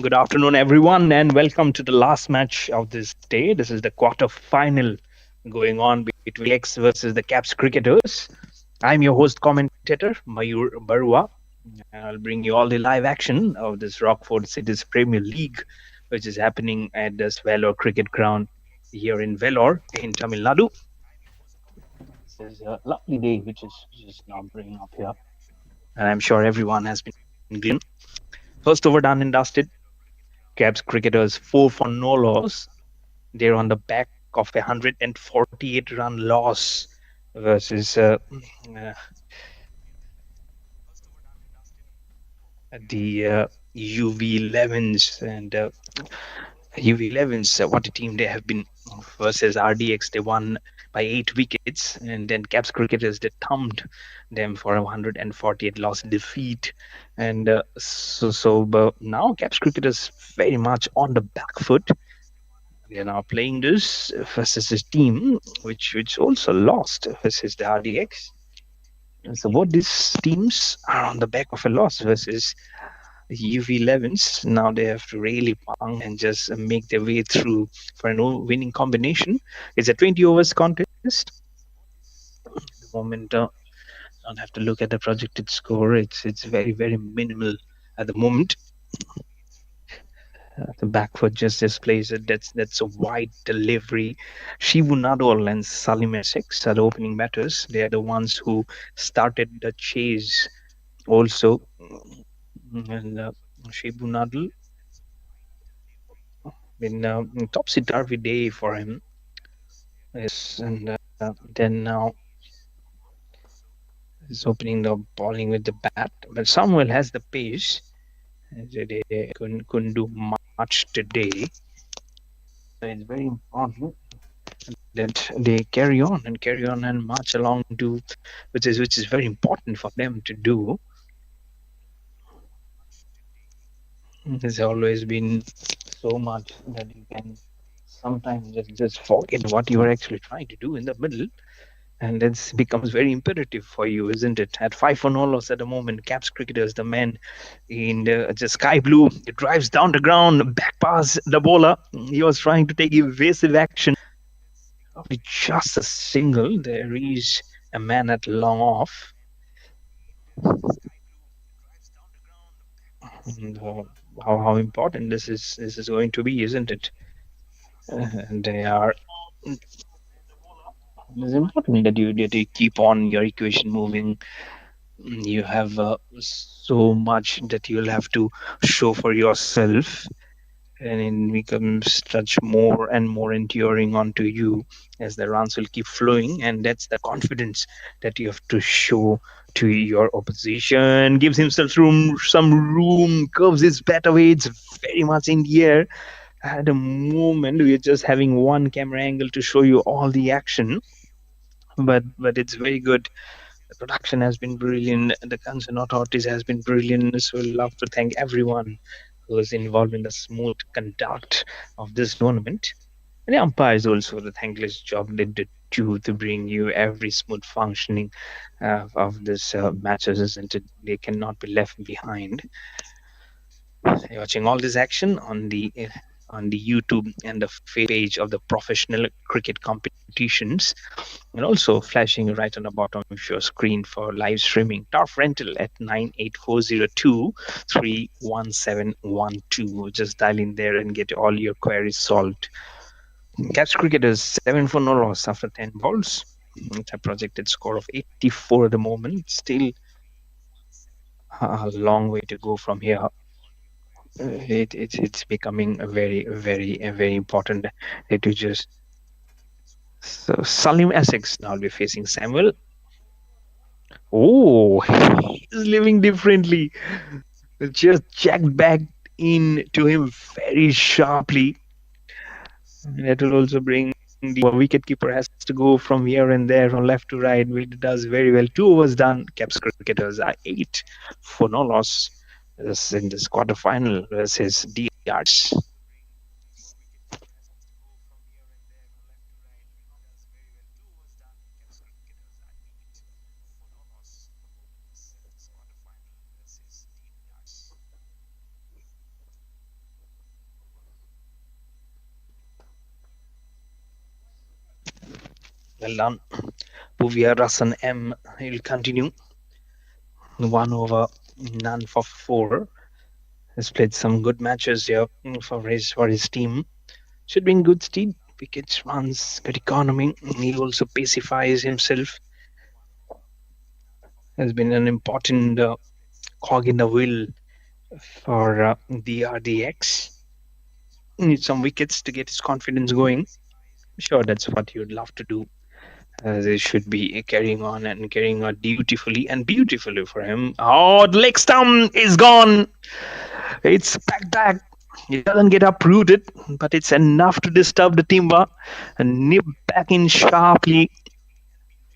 Good afternoon, everyone, and welcome to the last match of this day. This is the quarter final going on between RDX versus the KAPS cricketers. I'm your host commentator, Mayur Barua, and I'll bring you all the live action of this ROCKFORT Cities Premier League, which is happening at this VELLORE cricket ground here in VELLORE in Tamil Nadu. This is a lovely day, which is now bringing up here, and I'm sure everyone has been gleaning. First over done and dusted. KAPS cricketers 4 for no loss. They're on the back of a 148 run loss versus uh, the UV11s and UV11s. What a team they have been versus RDX. They won by 8 wickets, and then KAPS cricketers they thumped them for a 148 loss defeat. And so now KAPS cricketers very much on the back foot. They're now playing this versus this team, which also lost versus the RDX. So both these teams are on the back of a loss versus UV11s. Now they have to really punk and just make their way through for a winning combination. It's a 20 overs contest. The moment don't have to look at the projected score. It's very minimal at the moment. The back foot just displays it. That's a wide delivery. Shivu Nadol and Salim Essex are the opening batters. They are the ones who started the chase also. And Shivu Nadol been topsy turvy day for him. Yes, and then now he's opening the bowling with the bat. But Samuel has the pace. They couldn't do much today. It's very important that they carry on and march along to which is very important for them to do. There's always been so much that you can sometimes just forget what you are actually trying to do in the middle, and it becomes very imperative for you, isn't it? At 5 for no loss at the moment, KAPS cricketers, the man in the sky blue, it drives down the ground, back pass the bowler. He was trying to take evasive action. With just a single, there is a man at long off. And, how important this is going to be, isn't it? They are. It's important that you keep on your equation moving. You have so much that you'll have to show for yourself, and it becomes such more and more enduring onto you as the runs will keep flowing, and that's the confidence that you have to show to your opposition. Gives himself some room, curves his bat away. It's very much in the air. At the moment, we're just having one camera angle to show you all the action, but it's very good. The production has been brilliant. The concern authorities has been brilliant. So we'd love to thank everyone who was involved in the smooth conduct of this tournament. And the umpires also the thankless job they did too to bring you every smooth functioning of this matches, isn't it? They cannot be left behind. You're watching all this action on the YouTube and the page of the professional cricket competitions, and also flashing right on the bottom of your screen for live streaming. Turf rental at 98402 31712. Just dial in there and get all your queries solved. KAPS cricketers 7 for no loss after 10 balls. It's a projected score of 84 at the moment. Still a long way to go from here. It's becoming a very important to just. So Salim Essex now will be facing Samuel. Oh, he's living differently. Just jacked back in to him very sharply. That will also bring the wicketkeeper has to go from here and there from left to right, which does very well. 2 overs done. KAPS cricketers are 8 for no loss in this quarterfinal versus DRs. Well done. Bhuvia Rasan M. He'll continue. 1 over, none for 4. Has played some good matches here for his team. Should be in good stead. Wickets, runs, good economy. He also pacifies himself. Has been an important cog in the wheel for the RDX. Needs some wickets to get his confidence going. Sure, that's what you'd love to do. They should be carrying on and carrying on beautifully for him. Oh, the leg stump is gone. It's back. It doesn't get uprooted, but it's enough to disturb the timber and nip back in sharply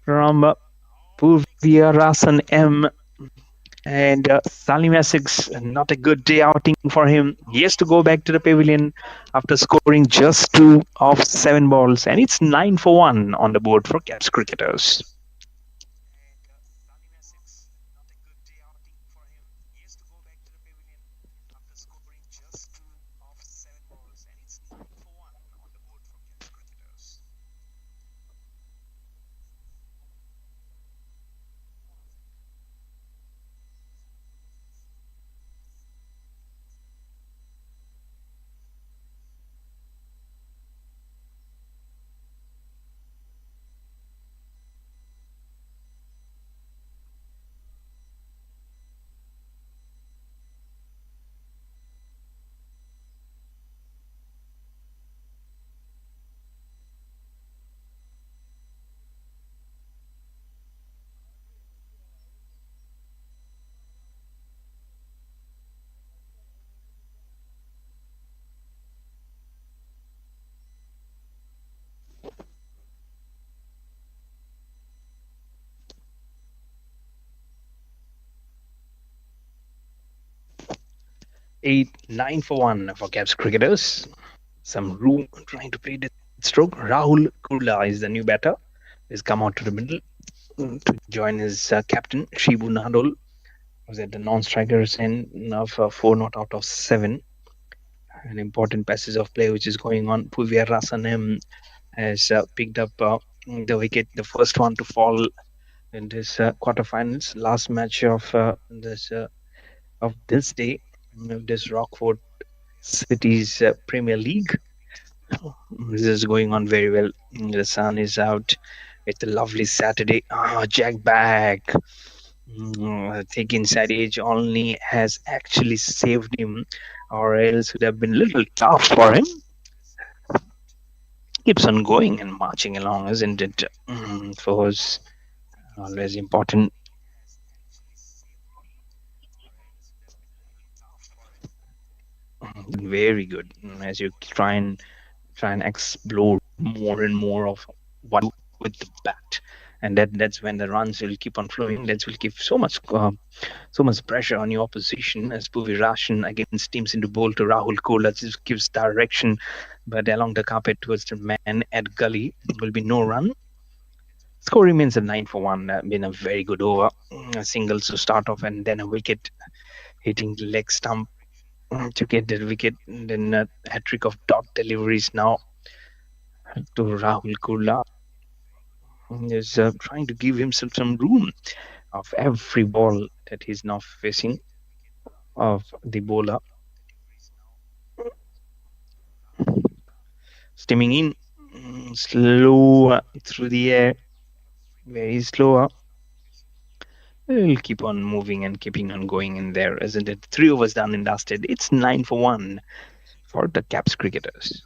from Purvia Rasan M. And Salim Essex, not a good day outing for him. He has to go back to the pavilion after scoring just 2 of 7 balls, and it's 9 for 1 on the board for Caps cricketers. Eight, 9 for 1 for Caps cricketers. Some room trying to play that stroke. Rahul Kurla is the new batter. He's come out to the middle to join his captain, Shibu Nadol, was at the non-strikers end of 4 not out of 7. An important passage of play which is going on. Puvia Rasanem has picked up the wicket, the first one to fall in this quarterfinals, last match of this day, this Rockford City's Premier League. This is going on very well. The sun is out. It's a lovely Saturday. Jack back. I think inside age only has actually saved him, or else would have been a little tough for him. Keeps on going and marching along, isn't it? For us, always important. Very good. As you try and explore more and more of what you do with the bat, and that's when the runs will keep on flowing. That will give so much pressure on your opposition as Bhuvi Rashan against teams into bowl to Rahul Kohli just gives direction, but along the carpet towards the man at gully will be no run. Score remains at 9 for 1. Been a very good over. A single to start off and then a wicket hitting the leg stump to get the wicket. And then a hat trick of dot deliveries now to Rahul Kohli. Is trying to give himself some room of every ball that he's now facing of the bowler. Steaming in, slow through the air, very slow. We'll keep on moving and keeping on going in there, isn't it? 3 overs done and dusted. It's 9 for 1 for the Caps cricketers.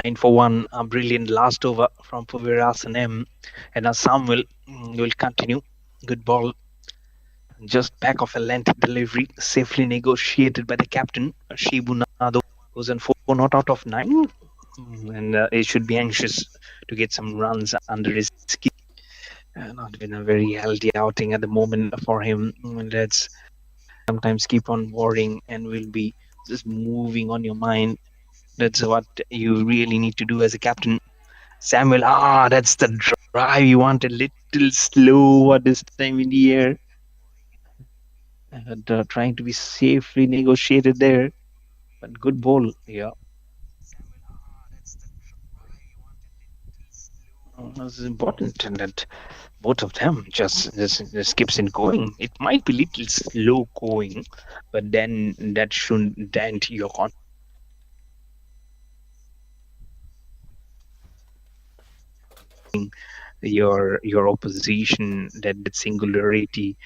9 for 1, a brilliant last over from Puviras and M. And now Samuel will continue. Good ball, just back of a length delivery, safely negotiated by the captain, Shibu Nado, who's on 4 not out of 9. And he should be anxious to get some runs under his ski. Not been a very healthy outing at the moment for him. Let's sometimes keep on worrying and will be just moving on your mind. That's what you really need to do as a captain. Samuel, that's the drive. You want a little slower this time in the air. And trying to be safely negotiated there. But good ball, yeah. It's important and that both of them just keeps it going. It might be little slow going, but then that shouldn't dent your opposition, that singularity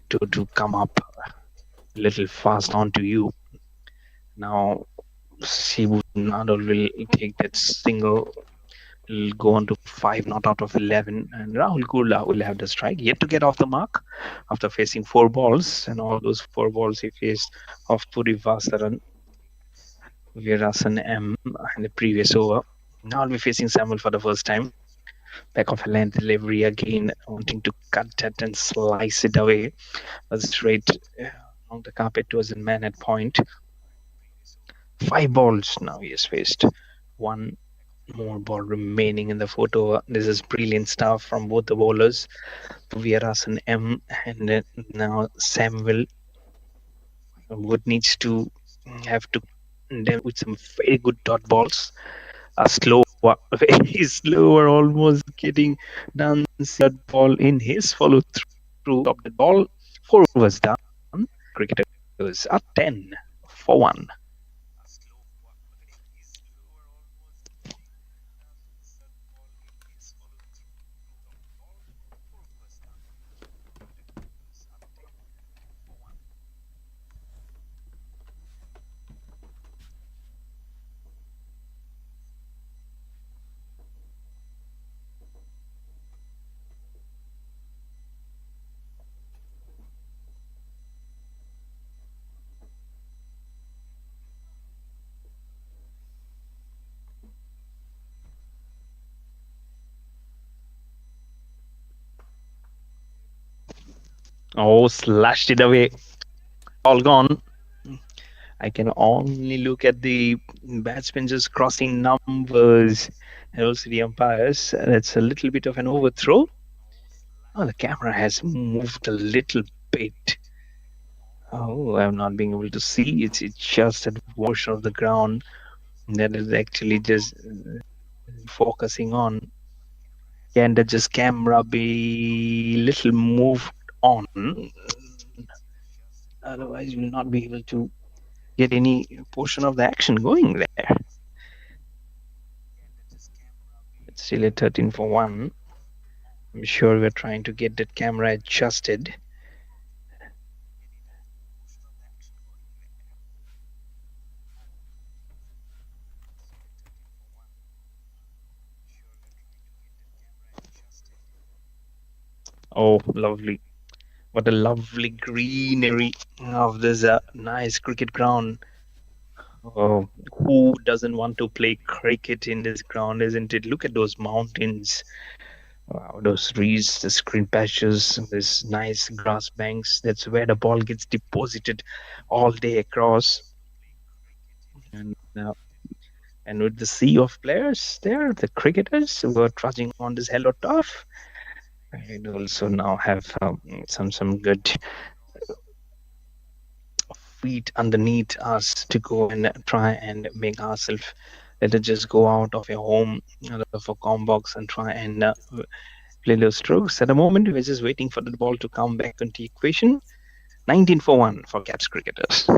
to come up a little fast onto you. Now Sibu Nadal will take that single, will go on to 5 not out of 11, and Rahul Gurla will have the strike, yet to get off the mark after facing 4 balls, and all those 4 balls he faced off Puri Vasaran, Virasan M in the previous over. Now I'll be facing Samuel for the first time. Back of a length delivery again, wanting to cut that and slice it away. Straight along the carpet towards the man at point. 5 balls now he has faced. 1 more ball remaining in the photo. This is brilliant stuff from both the bowlers, Vieras and M, and now Samuel would needs to have to them with some very good dot balls. A slower, very slower, almost getting done. That ball in his follow through. Top the ball. 4 was done. Cricketers are 10 for 1. Oh, slashed it away. All gone. I can only look at the batsmen just crossing numbers and also the umpires. It's a little bit of an overthrow. Oh, the camera has moved a little bit. Oh, I'm not being able to see. It's just a portion of the ground that is actually just focusing on. Can the just camera be little moved on? Otherwise, we'll not be able to get any portion of the action going there. It's still at 13 for 1. I'm sure we're trying to get that camera adjusted. Oh, lovely. What a lovely greenery of this nice cricket ground. Oh, who doesn't want to play cricket in this ground, isn't it? Look at those mountains. Wow, those trees, the green patches, this nice grass banks. That's where the ball gets deposited all day across. And and with the sea of players there, the cricketers who are trudging on this hello turf, and also now have some good feet underneath us to go and try and make ourselves. Let us just go out of your home, out of a com box, and try and play those strokes. At the moment, we're just waiting for the ball to come back into the equation. 19 for 1 for KAPS cricketers.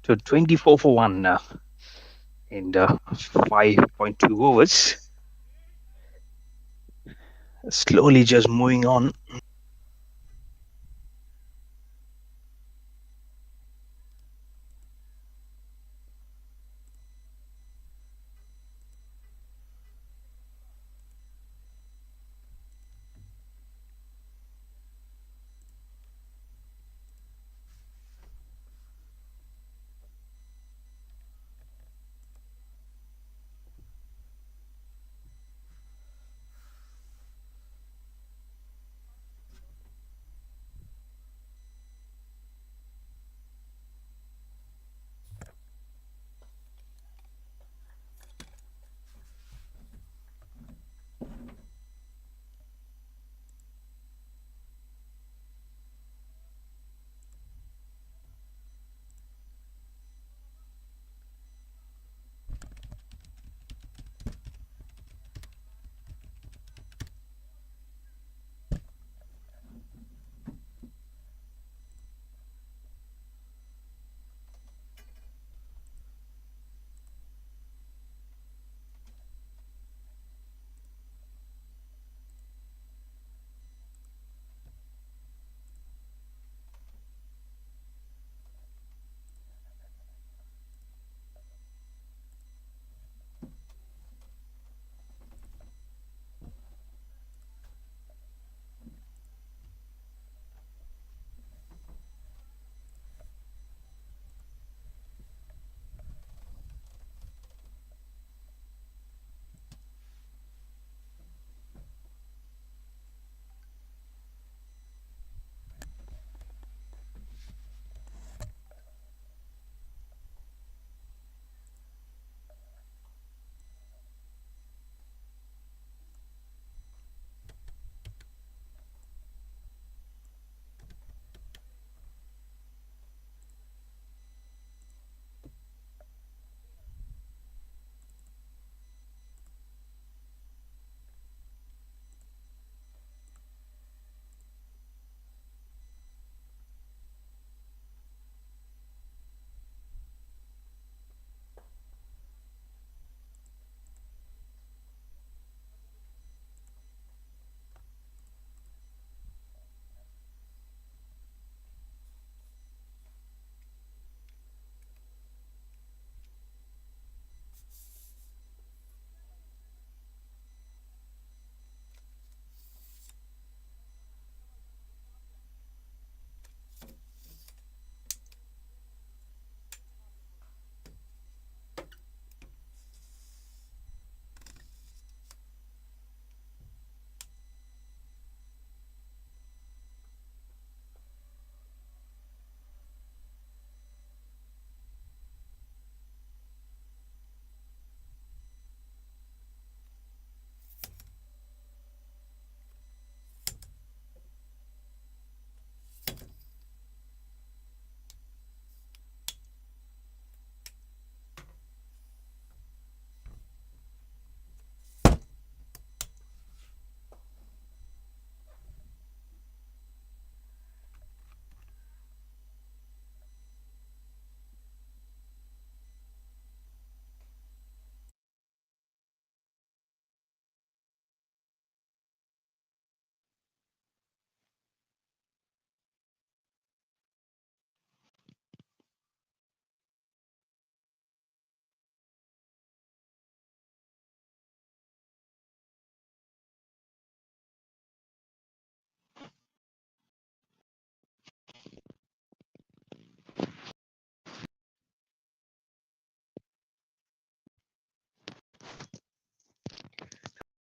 So 24 for 1 in the 5.2 overs. Slowly just moving on.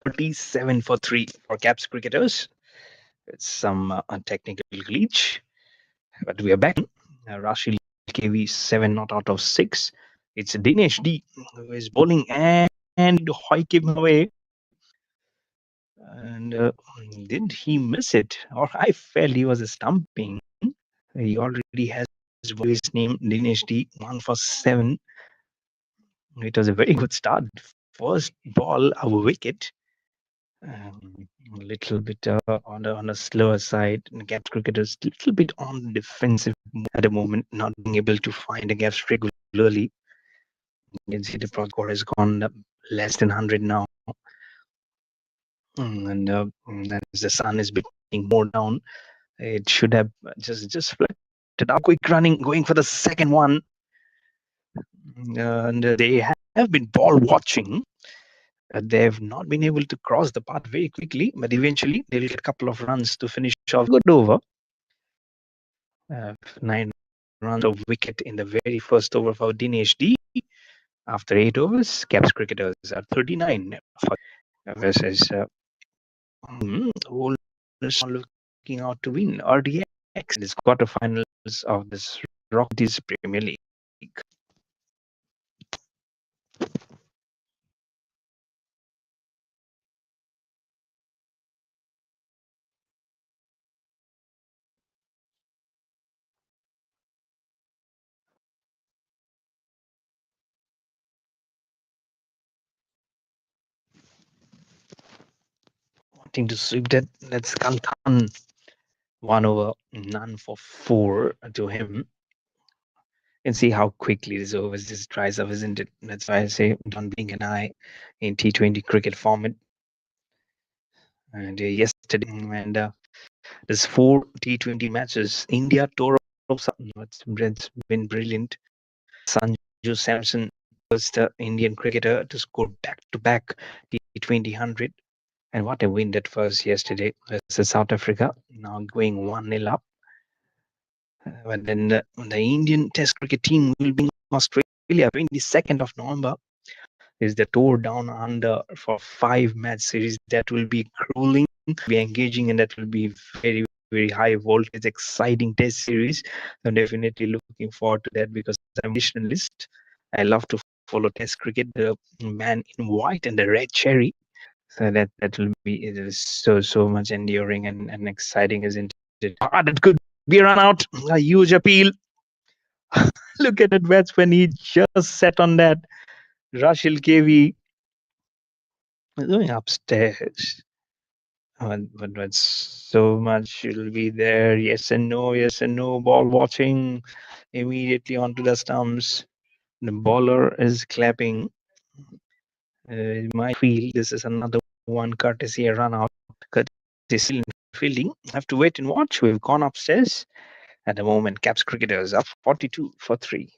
Thirty-seven for 3 for Caps cricketers. It's some technical glitch, but we are back. Rashil KV 7 not out of 6. It's Dinesh D who is bowling and Hoy him away. And did he miss it? Or I felt he was stumping. He already has his name Dinesh D 1 for 7. It was a very good start. First ball, a wicket. A little bit on the slower side. And Caps cricketers a little bit on the defensive at the moment, not being able to find the gaps regularly. You can see the pro score has gone less than 100 now. And as the sun is beating more down, it should have just flatted out. Quick running, going for the second one. And they have been ball watching. They have not been able to cross the path very quickly, but eventually they'll get a couple of runs to finish off. Good over. 9 runs of wicket in the very first over for Dinesh D. After 8 overs, Caps cricketers are 39 versus all looking out to win RDX in this quarterfinals of this Rockies Premier League. Wanting to sweep that, that's Kantan. 1 over, none for 4 to him. And see how quickly this over just dries up, isn't it? That's why I say don't blink an eye in T20 cricket format. And yesterday, and there's 4 T20 matches. India tore off something. It's been brilliant. Sanju Samson was the Indian cricketer to score back-to-back T20 100. And what a win that was yesterday versus South Africa. Now going 1-0 up. But then the Indian Test cricket team will be in Australia 22nd of November. Is the tour down under for 5-match series that will be grueling, be engaging, and that will be very, very high voltage, exciting test series. I'm definitely looking forward to that because I'm a nationalist. I love to follow test cricket, the man in white and the red cherry. So that will be, it is so much enduring and exciting, isn't it? That could be a run out, a huge appeal. Look at that batsman, he just sat on that. Rashil KV going upstairs. But so much will be there. Yes and no, yes and no. Ball watching immediately onto the stumps. The bowler is clapping. My feel this is another one courtesy a run out. Courtesy fielding. Have to wait and watch. We've gone upstairs. At the moment, Caps cricketers up 42 for 3.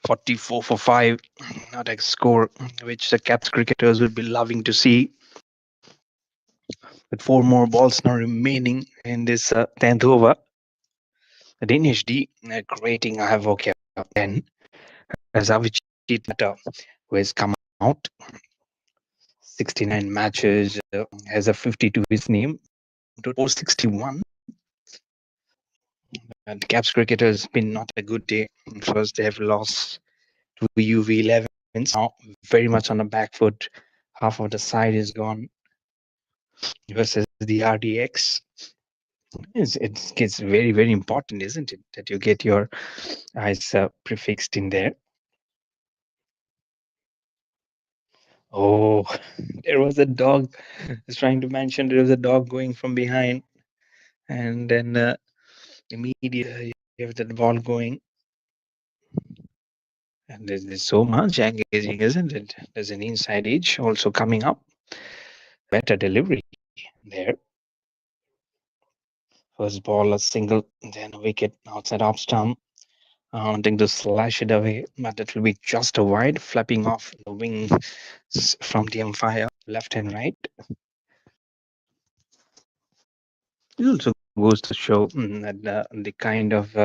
44 for 5, not a score which the Caps cricketers will be loving to see. With four more balls now remaining in this 10th over, the Danish D creating havoc here 10 as Avicii who has come out 69 matches, has a 52 his name, to 461. And the Caps cricketers been not a good day. First, they have lost to UV11s. Now, very much on the back foot. Half of the side is gone versus the RDX. It gets very, very important, isn't it? That you get your eyes prefixed in there. Oh, there was a dog. I was trying to mention there was a dog going from behind. And then immediately you have that ball going. And there's so much engaging, isn't it? There's an inside edge also coming up. Better delivery there. First ball, a single, then a wicket outside off stump. Wanting to slash it away, but it will be just a wide, flapping off the wings from the umpire, left and right. It also goes to show that the kind of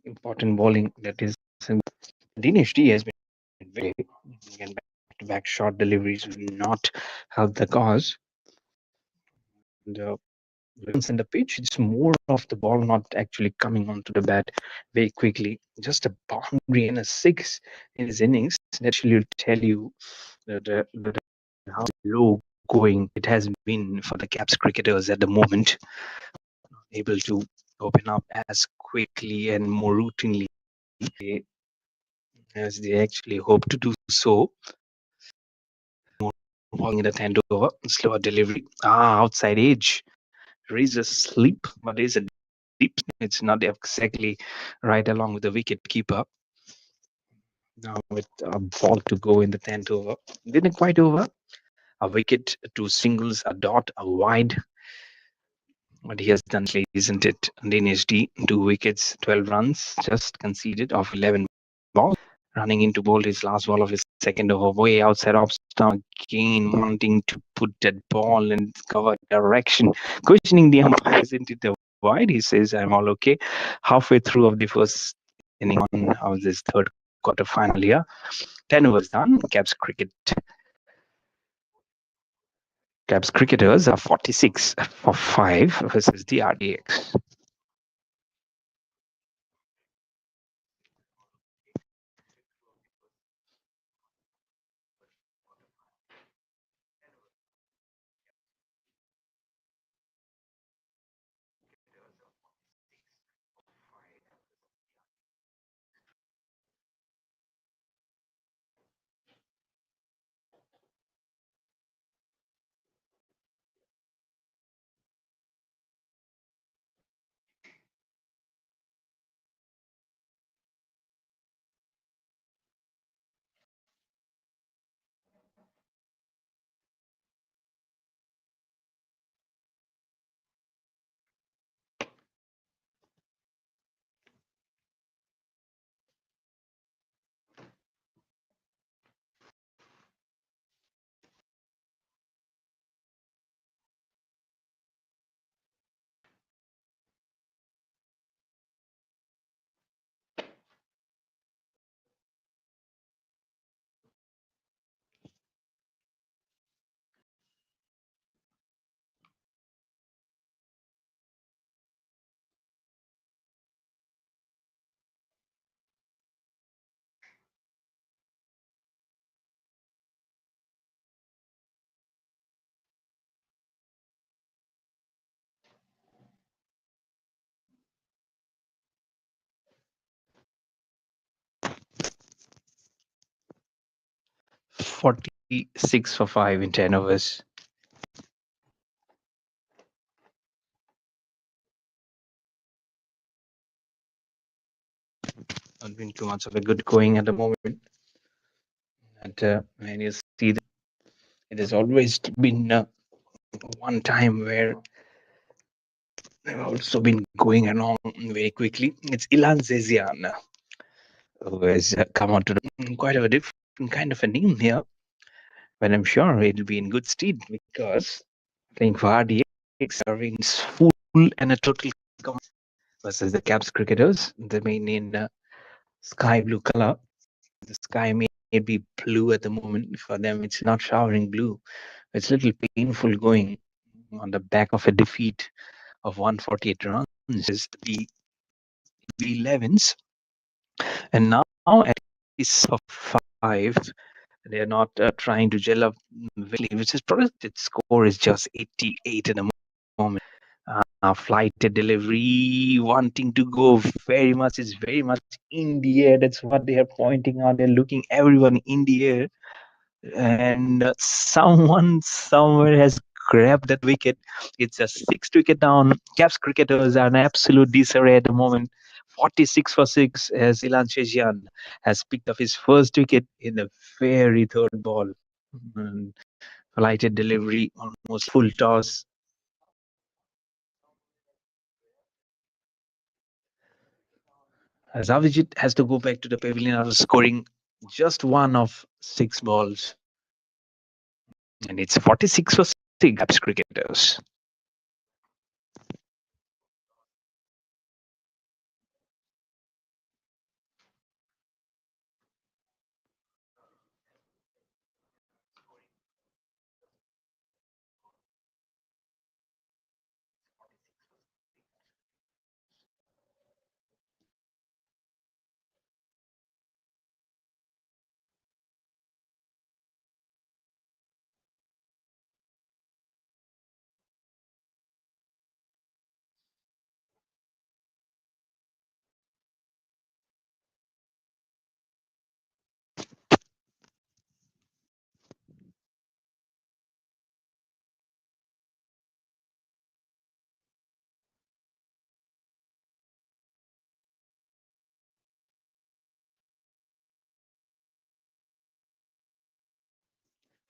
important bowling that is. Dinesh D has been very again back-to-back short deliveries will not help the cause. The once in the pitch, it's more of the ball not actually coming onto the bat very quickly. Just a boundary and a six in his innings that actually will tell you that how low going it has been for the Caps cricketers at the moment, able to open up as quickly and more routinely as they actually hope to do so. Balling in the 10 over, slower delivery. Outside edge. There is a slip, but there is a deep. It's not exactly right along with the wicket keeper. Now with a ball to go in the 10th over. Didn't quite over. A wicket, two singles, a dot, a wide. But he has done, isn't it? Dinesh D, 2 wickets, 12 runs, just conceded of 11 balls. Running into bowl his last ball of his second over, way outside off stump, again wanting to put that ball in cover direction, questioning the umpire, isn't it the wide? He says, I'm all okay. Halfway through of the first inning on of this third quarter final here. 10 overs done. Caps cricketers are 46 for 5 versus the RDX. $46 for 5 in 10 overs. Not been too much of a good going at the moment. And when you see that, it has always been one time where I've also been going along very quickly. It's Ilan Zezian who has come out to quite a different kind of a name here. But I'm sure it'll be in good stead because playing for RDX means full and a total versus the Caps cricketers. They main in sky blue color. The sky may be blue at the moment. For them, it's not showering blue. It's a little painful going on the back of a defeat of 148 runs. Is the 11s, and now at least of 5, they're not trying to gel up, which is projected score is just 88 at the moment. Flighted delivery, wanting to go very much, is very much in the air. That's what they are pointing out. They're looking everyone in the air, and someone somewhere has grabbed that wicket. It's a 6th wicket down. Caps cricketers are in absolute disarray at the moment. 46 for 6 as Ilan Shejian has picked up his first wicket in the very third ball. And flighted delivery, almost full toss. As Avijit has to go back to the pavilion after scoring just one of 6 balls. And it's 46 for 6 Caps cricketers.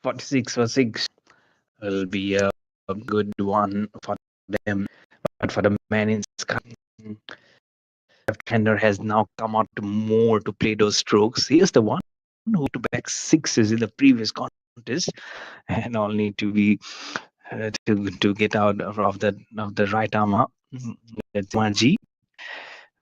Forty-six for 6 will be a good one for them. But for the man in sky, left-hander has now come out more to play those strokes. He is the one who to back 6s in the previous contest, and all need to be to get out of the right arm. That's Marji.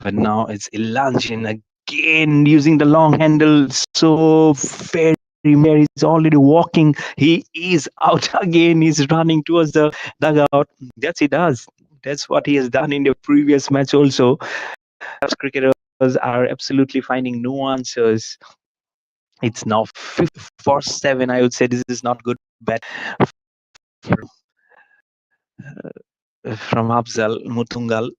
But now it's Ilanjin again using the long handle. So very he's already walking. He is out again. He's running towards the dugout. That's he does. That's what he has done in the previous match also. Cricketers are absolutely finding no answers. It's now 5 for 7. I would say this is not good bat from Afzal Mutungal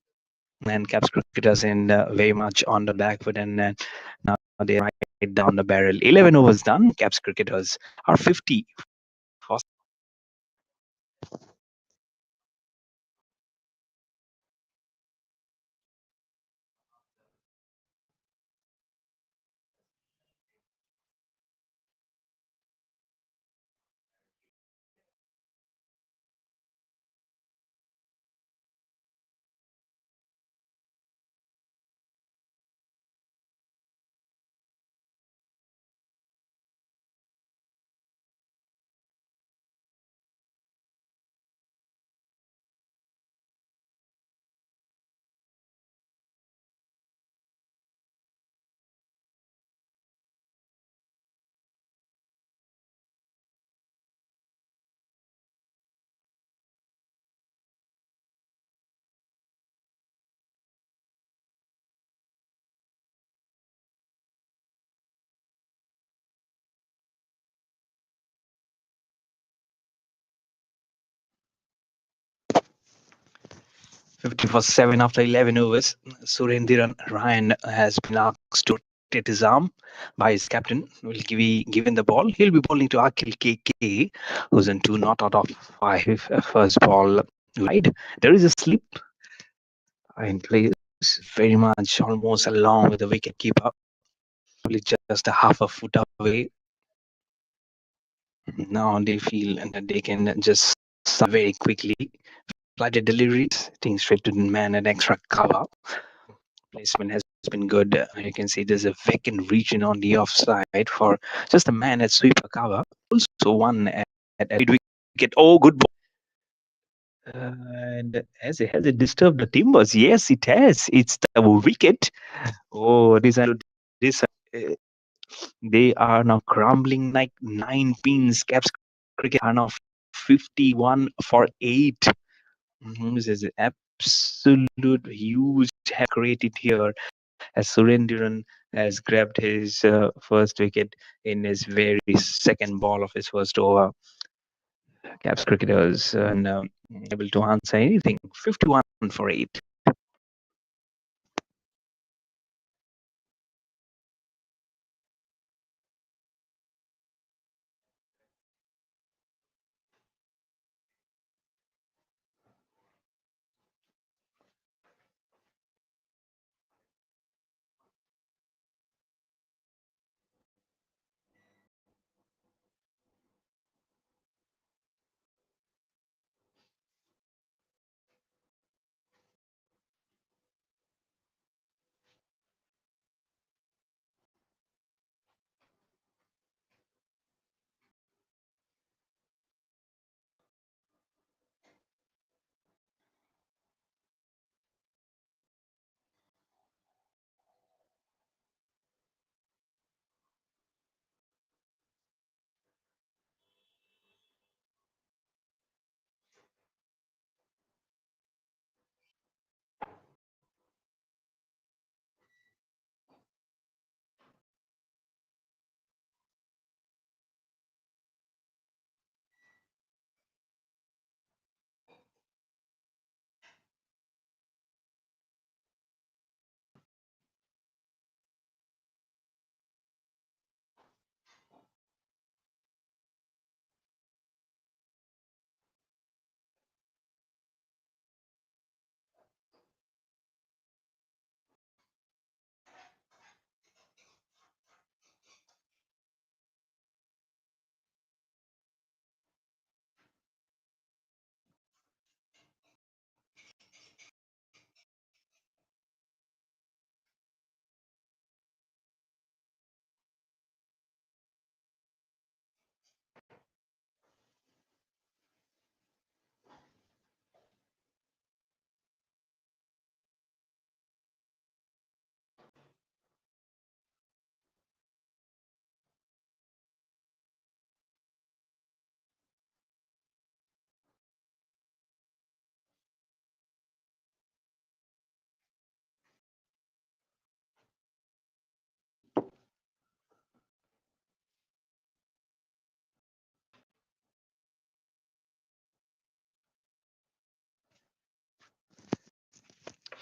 and Caps cricketers, and very much on the back foot, and now they right down the barrel. 11 overs done. Caps cricketers are 50 for 50 for 7 after 11 overs. Surendran Ryan has been asked to rotate his arm by his captain. Will be given the ball. He'll be bowling to Akil KK, who's in 2 not out of 5. First ball wide. There is a slip in place, very much almost along with the wicket keeper. Probably just a half a foot away. Now they feel that they can just very quickly fly the deliveries, hitting straight to the man and extra cover. placement has been good. You can see there's a vacant region on the offside for just a man at sweeper cover. Also one at wicket. Oh, good ball. And has it disturbed the timbers? Yes, it has. It's the wicket. Oh, this they are now crumbling like 9 pins. Caps cricket are now 51 for 8. This is absolute huge have created here as Surendran has grabbed his first wicket in his very second ball of his first over. Caps cricketers and able to answer anything. 51 for 8.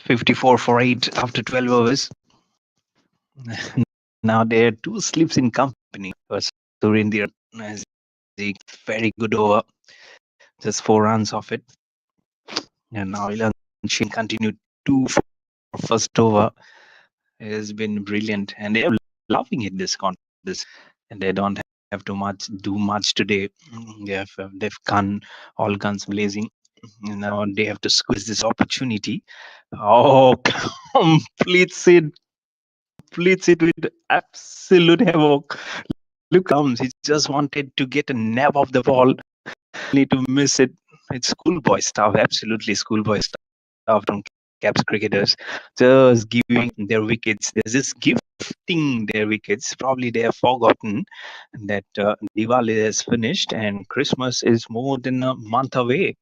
54 for 8 after 12 overs. Now there are 2 slips in company for Surendran as a very good over. Just 4 runs off it. And now Ilan Shin continued 2 for first over. It has been brilliant. And they are loving it this contest. And they don't have to do much today. They've gone all guns blazing. Now they have to squeeze this opportunity. Oh, completes it with absolute havoc. Look, comes. He just wanted to get a nab of the ball. Need to miss it. It's schoolboy stuff. Absolutely schoolboy stuff from Caps cricketers. Just giving their wickets. They're just gifting their wickets. Probably they have forgotten that Diwali has finished and Christmas is more than a month away.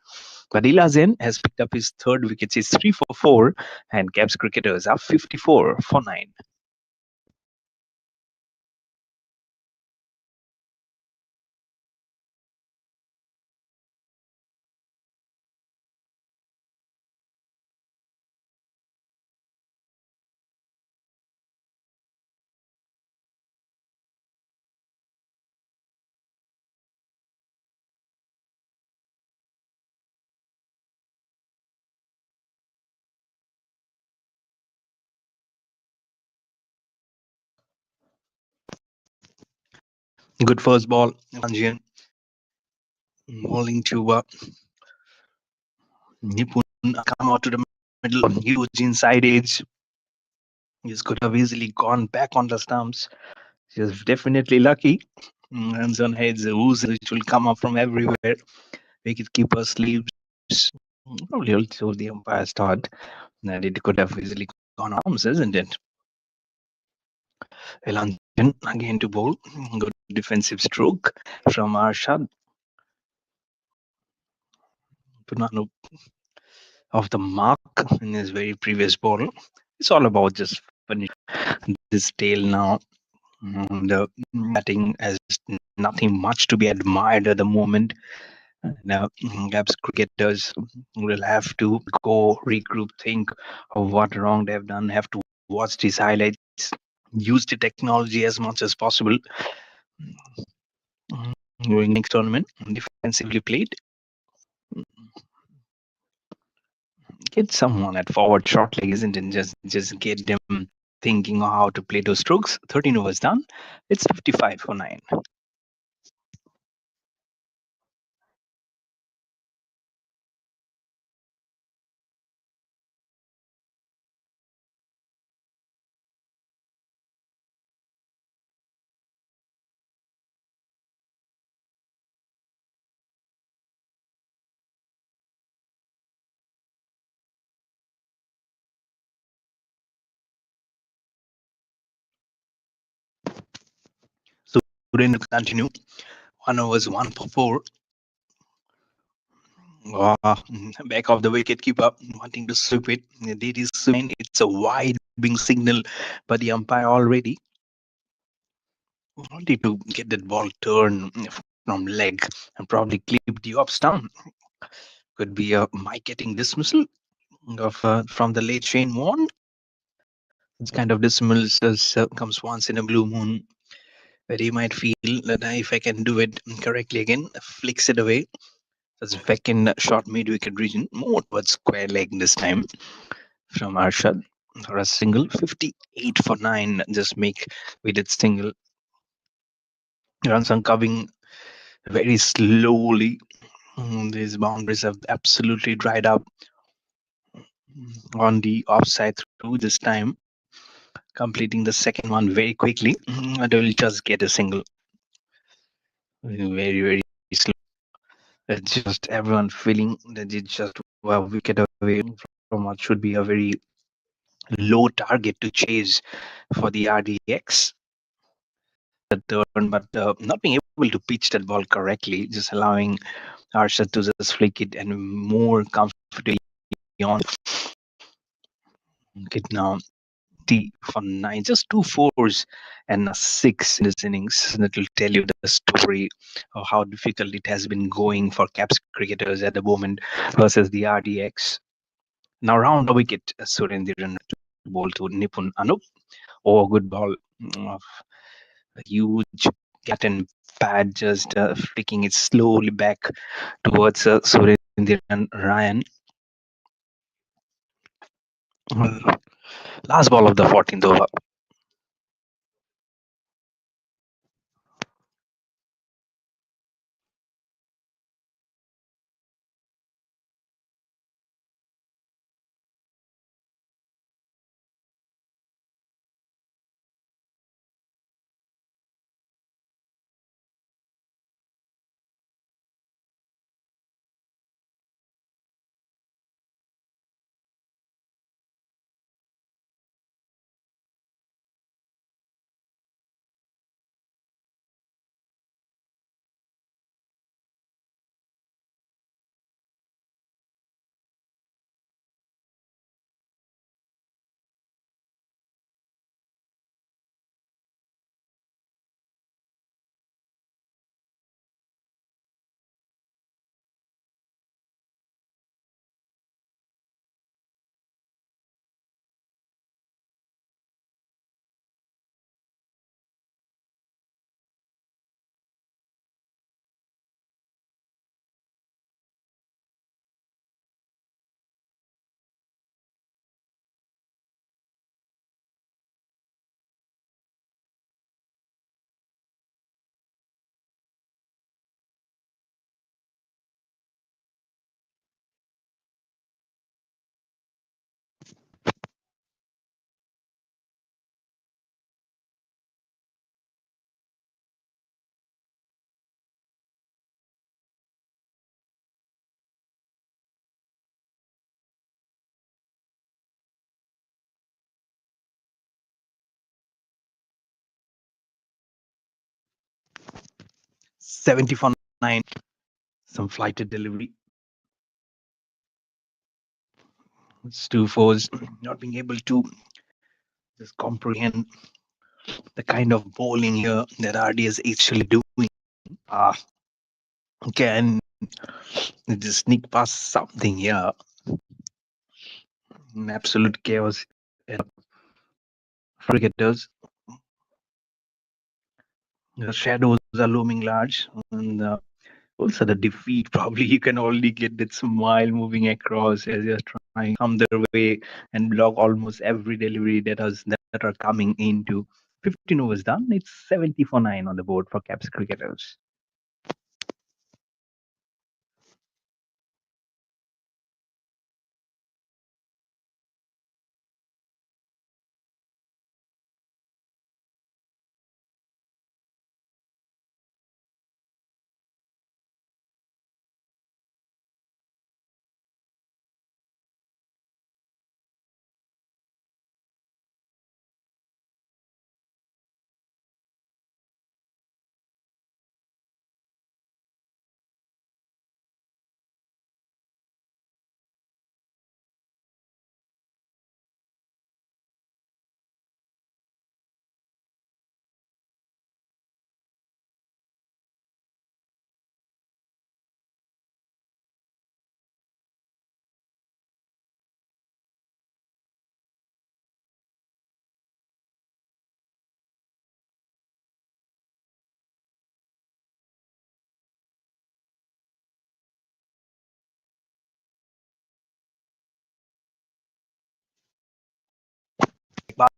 But Ilazen has picked up his third wicket. He's 3 for 4, and Caps cricketers are 54 for 9. Good first ball, Ranjian. Bowling to Nipun come out to the middle, huge inside edge. He could have easily gone back on the stumps. He was definitely lucky. Runs on heads, which will come up from everywhere. Wicketkeeper sleeps. Probably also the umpire's thought that it could have easily gone arms, isn't it? Elanjan again to bowl. Good defensive stroke from Arshad. Punano off the mark in his very previous ball. It's all about just finish this tail now. The batting has nothing much to be admired at the moment. Now, KAPS cricketers will have to go regroup, think of what wrong they've done, have to watch these highlights, use the technology as much as possible. Going next tournament, defensively played. Get someone at forward short leg, isn't it? Just get them thinking of how to play those strokes. 13 overs done. It's 55 for 9. So Surendra continue. 1 overs, 1 for 4. Back of the wicket keeper wanting to sweep it. It is sweeping. It's a wide being signal by the umpire already. Wanted to get that ball turned from leg and probably clip the off stump. Could be a Mike getting dismissal of from the late Shane Warne. This kind of dismissals comes once in a blue moon, where he might feel that if I can do it correctly again, flicks it away. That's vacant short mid wicket region, more towards square leg this time from Arshad for a single. 58 for 9. Just make with its single. Runs on coming very slowly. These boundaries have absolutely dried up on the offside through this time, completing the second one very quickly. They will just get a single. Very, very slow. It's just everyone feeling that it's just a wicket away from what should be a very low target to chase for the RDX. The turn, but not being able to pitch that ball correctly, just allowing Arshad to just flick it and more comfortably on it now. For 9, just 2 4s and a 6 in this innings. That will tell you the story of how difficult it has been going for KAPS cricketers at the moment versus the RDX. Now round the wicket, Surendran ball to Nipun Anup. Oh, good ball. Of a huge cat and pad, just flicking it slowly back towards Surendran Ryan. Last ball of the 14th over. 70 for 9. Some flighted delivery. It's two fours not being able to just comprehend the kind of bowling here that RD is actually doing. Ah, can just sneak past something here? An absolute chaos. Cricketers. The shadows are looming large, and also the defeat. Probably you can only get that smile moving across as you're trying to come their way and block almost every delivery that are coming into. 15 overs done. It's 70 for 9 on the board for KAPS cricketers.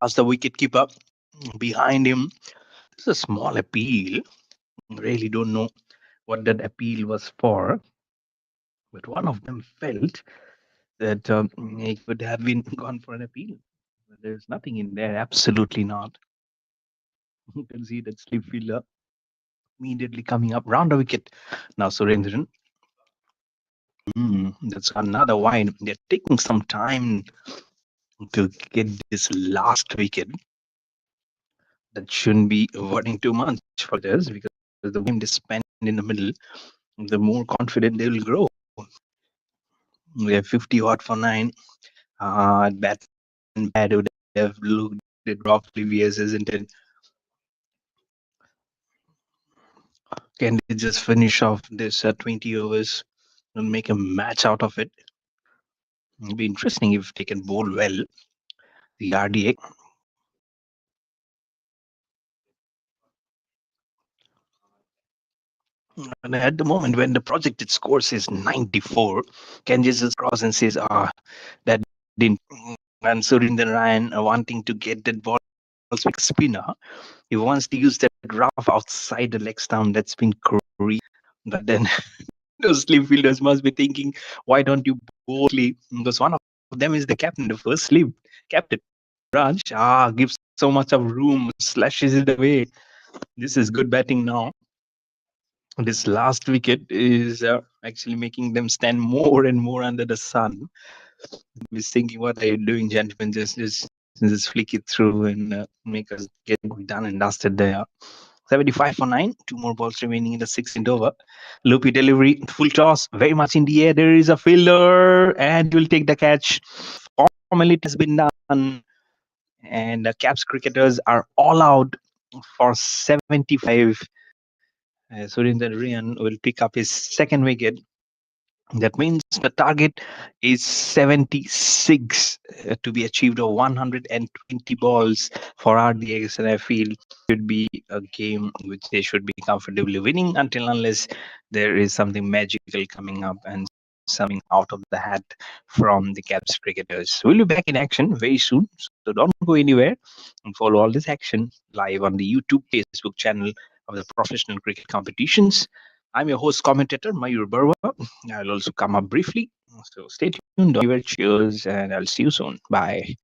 Past the wicket keeper. Behind him, there's a small appeal. Really don't know what that appeal was for, but one of them felt that he could have been gone for an appeal. But there's nothing in there, absolutely not. You can see that slip fielder immediately coming up round the wicket. Now Surendran. That's another wide. They're taking some time to get this last wicket. That shouldn't be worrying too much for this because the game they spend in the middle, the more confident they will grow. We have 50 odd for 9. Bat and bad would have looked at Rock previous, isn't it? Can they just finish off this 20 overs and make a match out of it? It'd be interesting if they can bowl well. The RDX. And at the moment, when the projected score says 94, Ken just cross and says, that didn't. And Surinder Ryan wanting to get that ball spinner. He wants to use that rough outside the leg stump that's been created. But then those slip fielders must be thinking, why don't you bowl sleep? Because one of them is the captain, the first slip captain. Raj gives so much of room, slashes it away. This is good batting now. This last wicket is actually making them stand more and more under the sun. He's thinking, what are you doing, gentlemen? Just flick it through and make us get done and dusted there. 75 for 9. 2 more balls remaining in the 16th over. Loopy delivery, full toss, very much in the air. There is a fielder, and you'll take the catch. Formally, it has been done. And the KAPS cricketers are all out for 75. Surinder Rian will pick up his second wicket. That means the target is 76 to be achieved, or 120 balls for RDX, and I feel should be a game which they should be comfortably winning until unless there is something magical coming up and something out of the hat from the KAPS cricketers. We'll be back in action very soon, so don't go anywhere and follow all this action live on the YouTube, Facebook channel of the Professional Cricket Competitions. I'm your host commentator, Mayur Barwa. I'll also come up briefly. So stay tuned. Cheers, and I'll see you soon. Bye.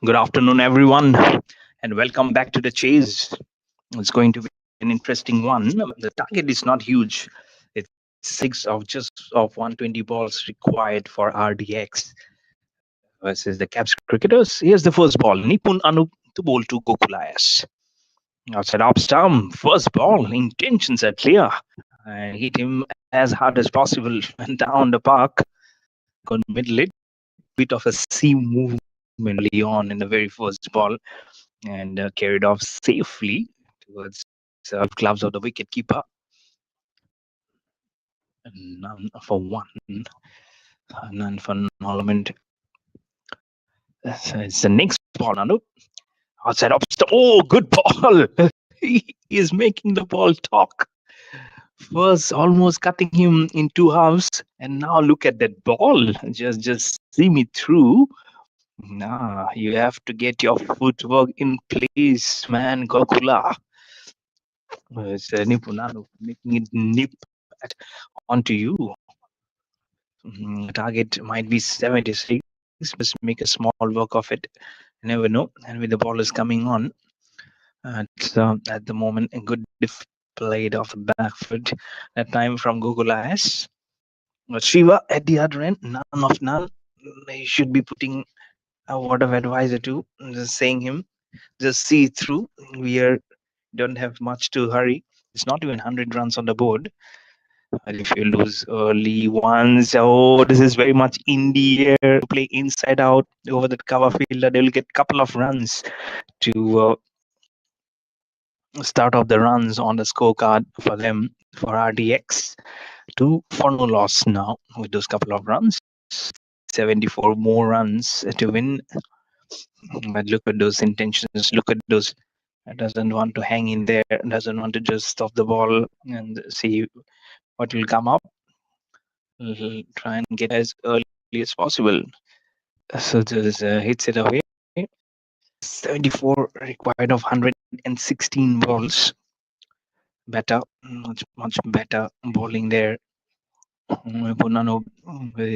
Good afternoon, everyone, and welcome back to the chase. It's going to be an interesting one. The target is not huge. It's six of 120 balls required for RDX versus the KAPS cricketers. Here's the first ball. Nipun Anup to bowl to Gokulayas. Outside off stump, first ball. Intentions are clear. And hit him as hard as possible and down the park. Got middle it. Bit of a seam movement early on in the very first ball and carried off safely towards gloves of the wicket keeper. None for one, none for Nolement. So it's the next ball, Nanu. Outside off. Oh, good ball. He is making the ball talk. First, almost cutting him in two halves, and now look at that ball. Just see me through. Nah, you have to get your footwork in place, man. Gokula. It's Nipunanu making it nip onto you. Target might be 76, but make a small work of it. You never know. And with the ballers coming on, at the moment, a good played off the back foot. That time from Google Eyes. But Shiva at the other end, none of none. He should be putting a word of advisor to, just saying him, just see through. Don't have much to hurry. It's not even 100 runs on the board. And if you lose early once, oh, this is very much in the air. Play inside out over the cover fielder. They will get a couple of runs to start off the runs on the scorecard for them for RDX. Two for no loss now with those couple of runs. 74 more runs to win. But look at those intentions. Look at those. Doesn't want to hang in there. Doesn't want to just stop the ball and see what will come up. He'll try and get as early as possible. So just hits it away. 74 required of 116 balls. Better, much better bowling there. Bonano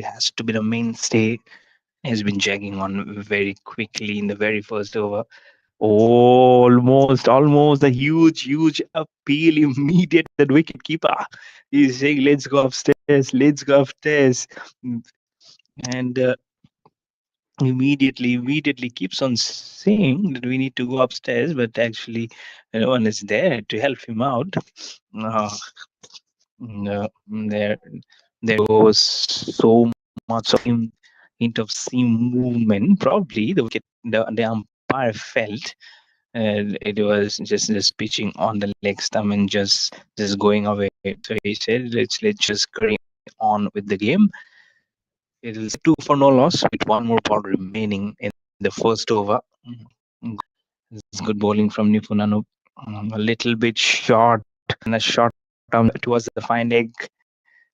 has to be the mainstay. Has been jagging on very quickly in the very first over. Almost a huge appeal immediate that wicket keeper. He's saying, let's go upstairs. And immediately keeps on saying that we need to go upstairs, but actually no one is there to help him out. Uh, no, there was so much of him hint of seam movement. Probably the umpire felt it was just pitching on the leg stump and just going away. So he said, let's just carry on with the game. It'll two for no loss with one more ball remaining in the first over. It's good bowling from Nipunanu. A little bit short and a short term towards the fine leg.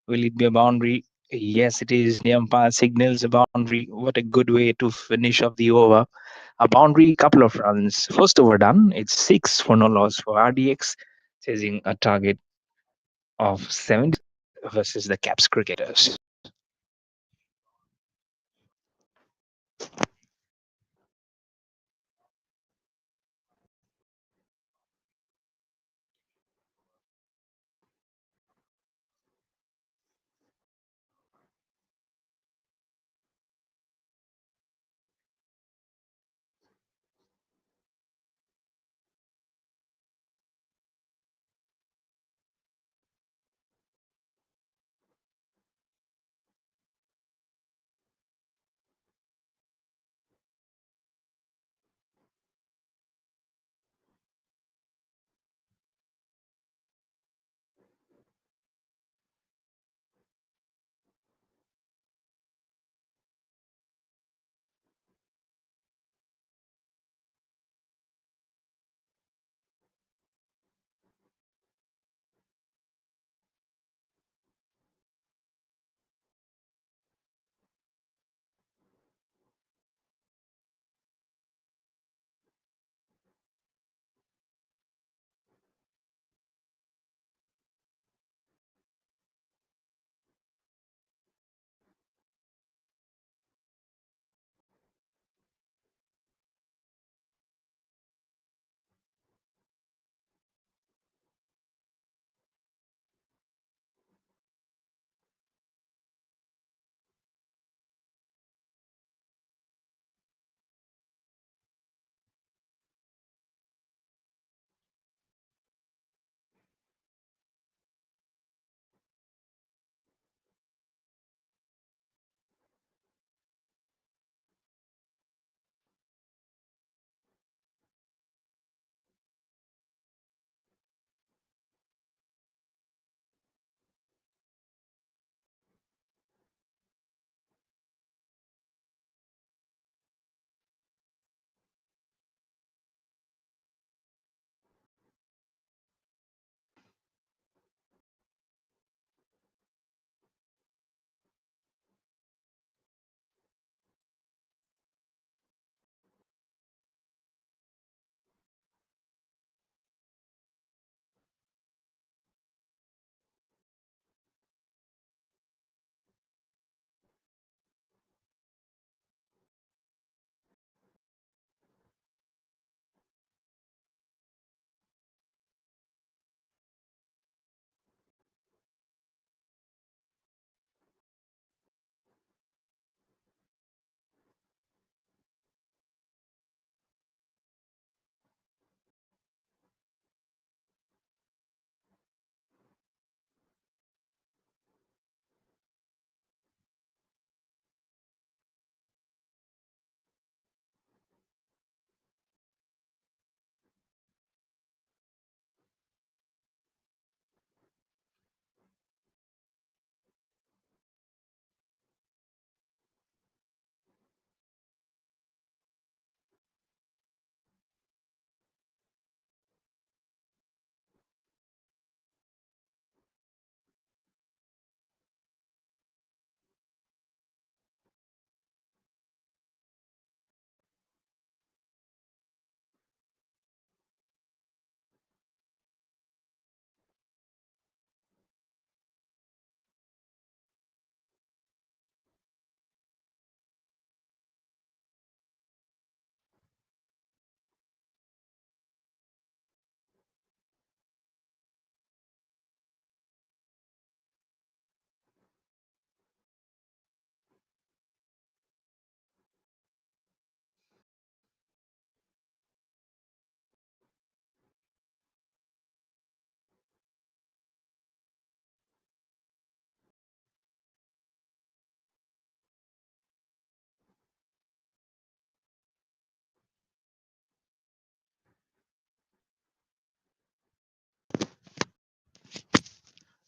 Will it be a boundary? Yes, it is. The umpire signals a boundary. What a good way to finish off the over. A boundary, couple of runs. First over done. It's 6 for no loss for RDX, chasing a target of 7 versus the KAPS cricketers.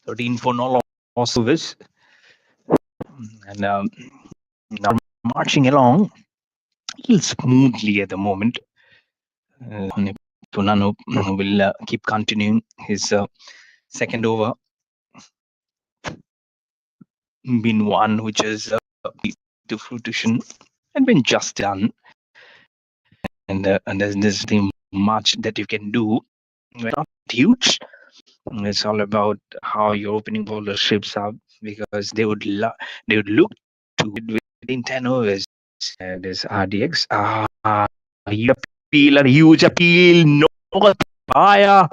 13 for no loss service. And now marching along a little smoothly at the moment. Punano will keep continuing his second over, been one which is to fruition and been just done. And there's nothing much that you can do. Not huge. It's all about how your opening bowler shapes up because they would look to it within 10 overs. There's RDX. You appeal, a huge appeal, no fire,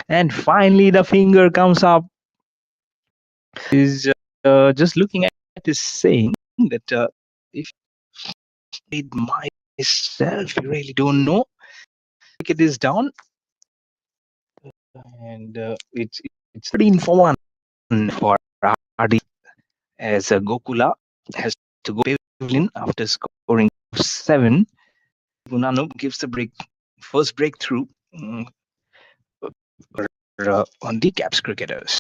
and finally the finger comes up. Is just looking at is saying that if it myself, you really don't know. It is down, and it's 13 for 1 for RD as Gokula has to go pavilion after scoring 7. Punano gives the first breakthrough on the KAPS cricketers.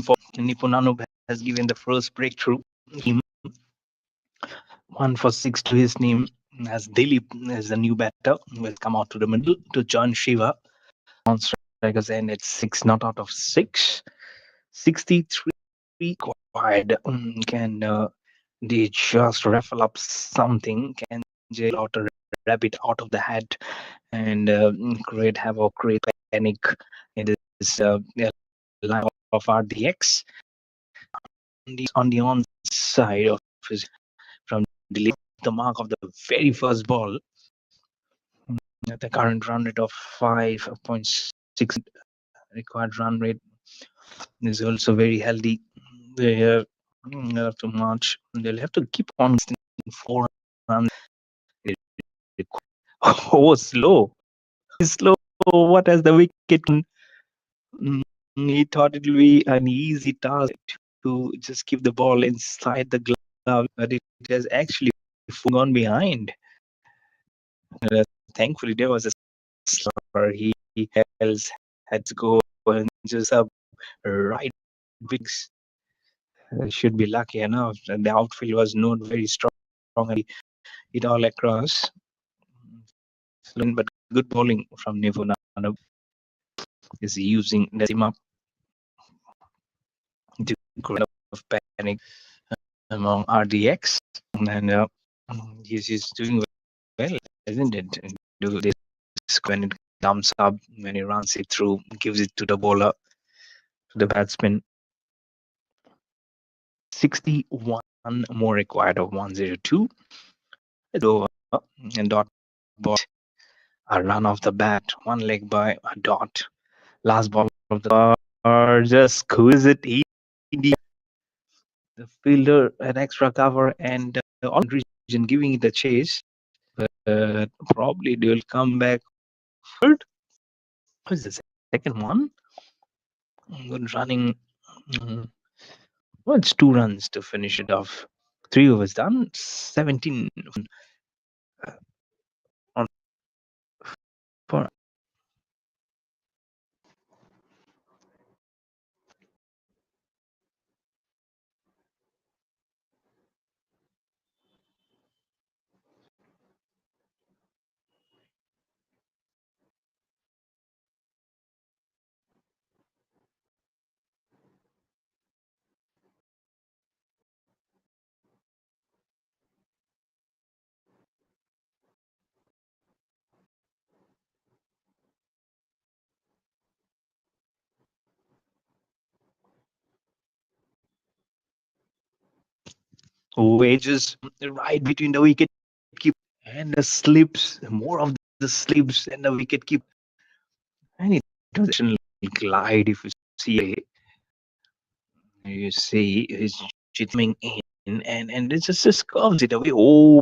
For Nipunanu has given the first breakthrough. 1 for 6 to his name as Dilip as the new batter will come out to the middle to join Shiva on strikers end at 6 not out of 6. 63 required. Can they just raffle up something? Can they out a rabbit out of the hat and create havoc, create panic in this line of RDX on the onside of his from the mark of the very first ball at the current run rate of 5.6 required run rate is also very healthy. They have to march. They'll have to keep on 4 runs. Oh, slow. Slow. What has the wicket? He thought it will be an easy task to just keep the ball inside the glove, but it has actually gone behind. Thankfully, there was a slur. He else had to go and just up right bigs. Should be lucky enough. And the outfield was not very strong. And it all across. But good bowling from Nivunano is using Nazima to create of panic among RDX. And he's doing well, isn't it? Do this when it comes up, when he runs it through, gives it to the bowler, to the batsman. 61 more required of 102. It's over. And dot ball. A run off the bat, one leg by a dot. Last ball of the bar, just squeeze it in. The fielder an extra cover and on region giving it a chase. Probably they will come back third. Who's the second one? Good running. Well, it's 2 runs to finish it off. 3 overs done. 17 on for wedges right between the wicket keeper and the slips, more of the slips and the wicket keeper. And it was a glide if you see it. You see his coming in and it just curves it away. Oh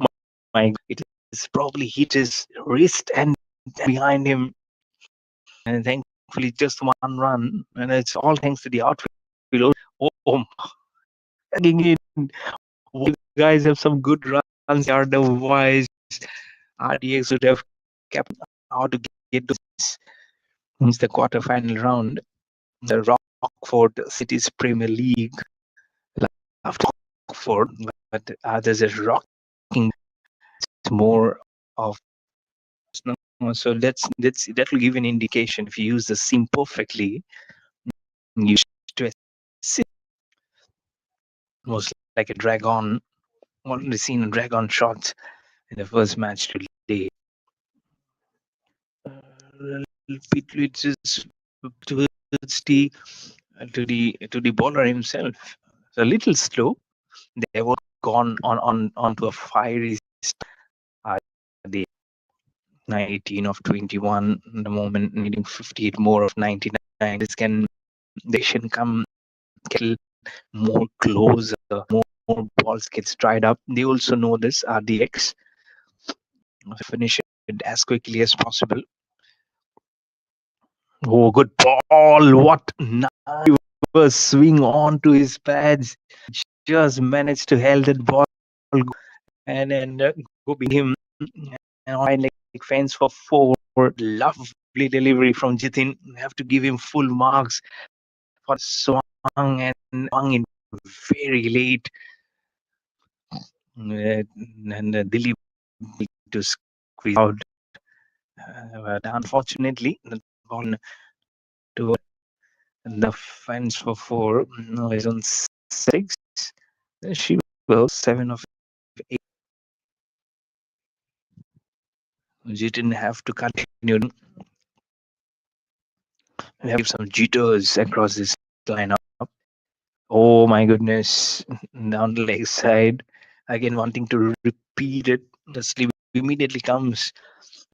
my God. It is probably hit his wrist and behind him. And thankfully just one run. And it's all thanks to the outfield. Oh, tagging in. You guys have some good runs. Otherwise, RDX would have kept how to get to this. It's the quarterfinal round. The Rockford City's Premier League. After Rockford, but there's a rocking more of so that will give an indication if you use the sim perfectly. You to assist was like a drag on. Already seen a drag on shot in the first match today. It is towards to the bowler himself. So a little slow. They were gone on onto a fiery start. The 19 of 21. The moment needing 58 more of 99. They can come get more closer. More balls gets dried up. They also know this RDX. Finish it as quickly as possible. Oh, good ball. What nice swing on to his pads. Just managed to hold that ball and go beat him. And I like fans for 4. Lovely delivery from Jitin. Have to give him full marks for swung and swung in very late. And Dilip to squeeze out. But unfortunately, the ball to the fence for 4 is on 6. She will 7 of 8. You didn't have to continue. We have some jitters across this lineup. Oh my goodness. Down the leg side. Again, wanting to repeat it. The sleeve immediately comes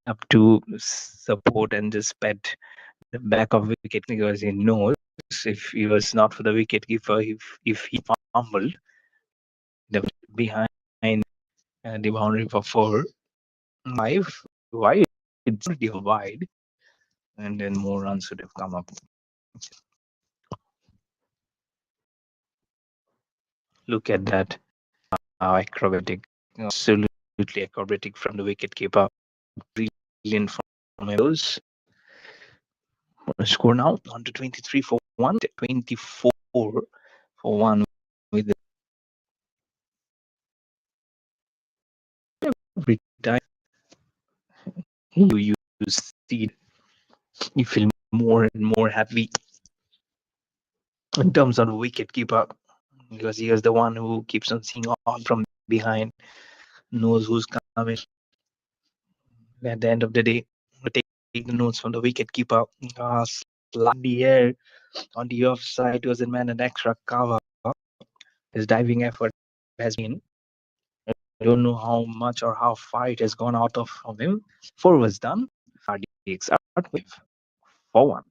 up to support and just pet the back of wicket because he knows if he was not for the wicket keeper, if he fumbled the behind the boundary for 4, 5 wide, it's already wide, and then more runs would have come up. Look at that, acrobatic, absolutely acrobatic from the wicket keeper. Brilliant from those. Score now on to 23 for 1, 24 for 1 with the every time you see you feel more and more happy in terms of the wicket keeper because he is the one who keeps on seeing on from behind, knows who's coming. At the end of the day, take the notes from the wicket keeper. In the air on the offside was a man an extra cover. His diving effort has been. I don't know how much or how far it has gone out of him. 4 was done. RDX out with 4-1.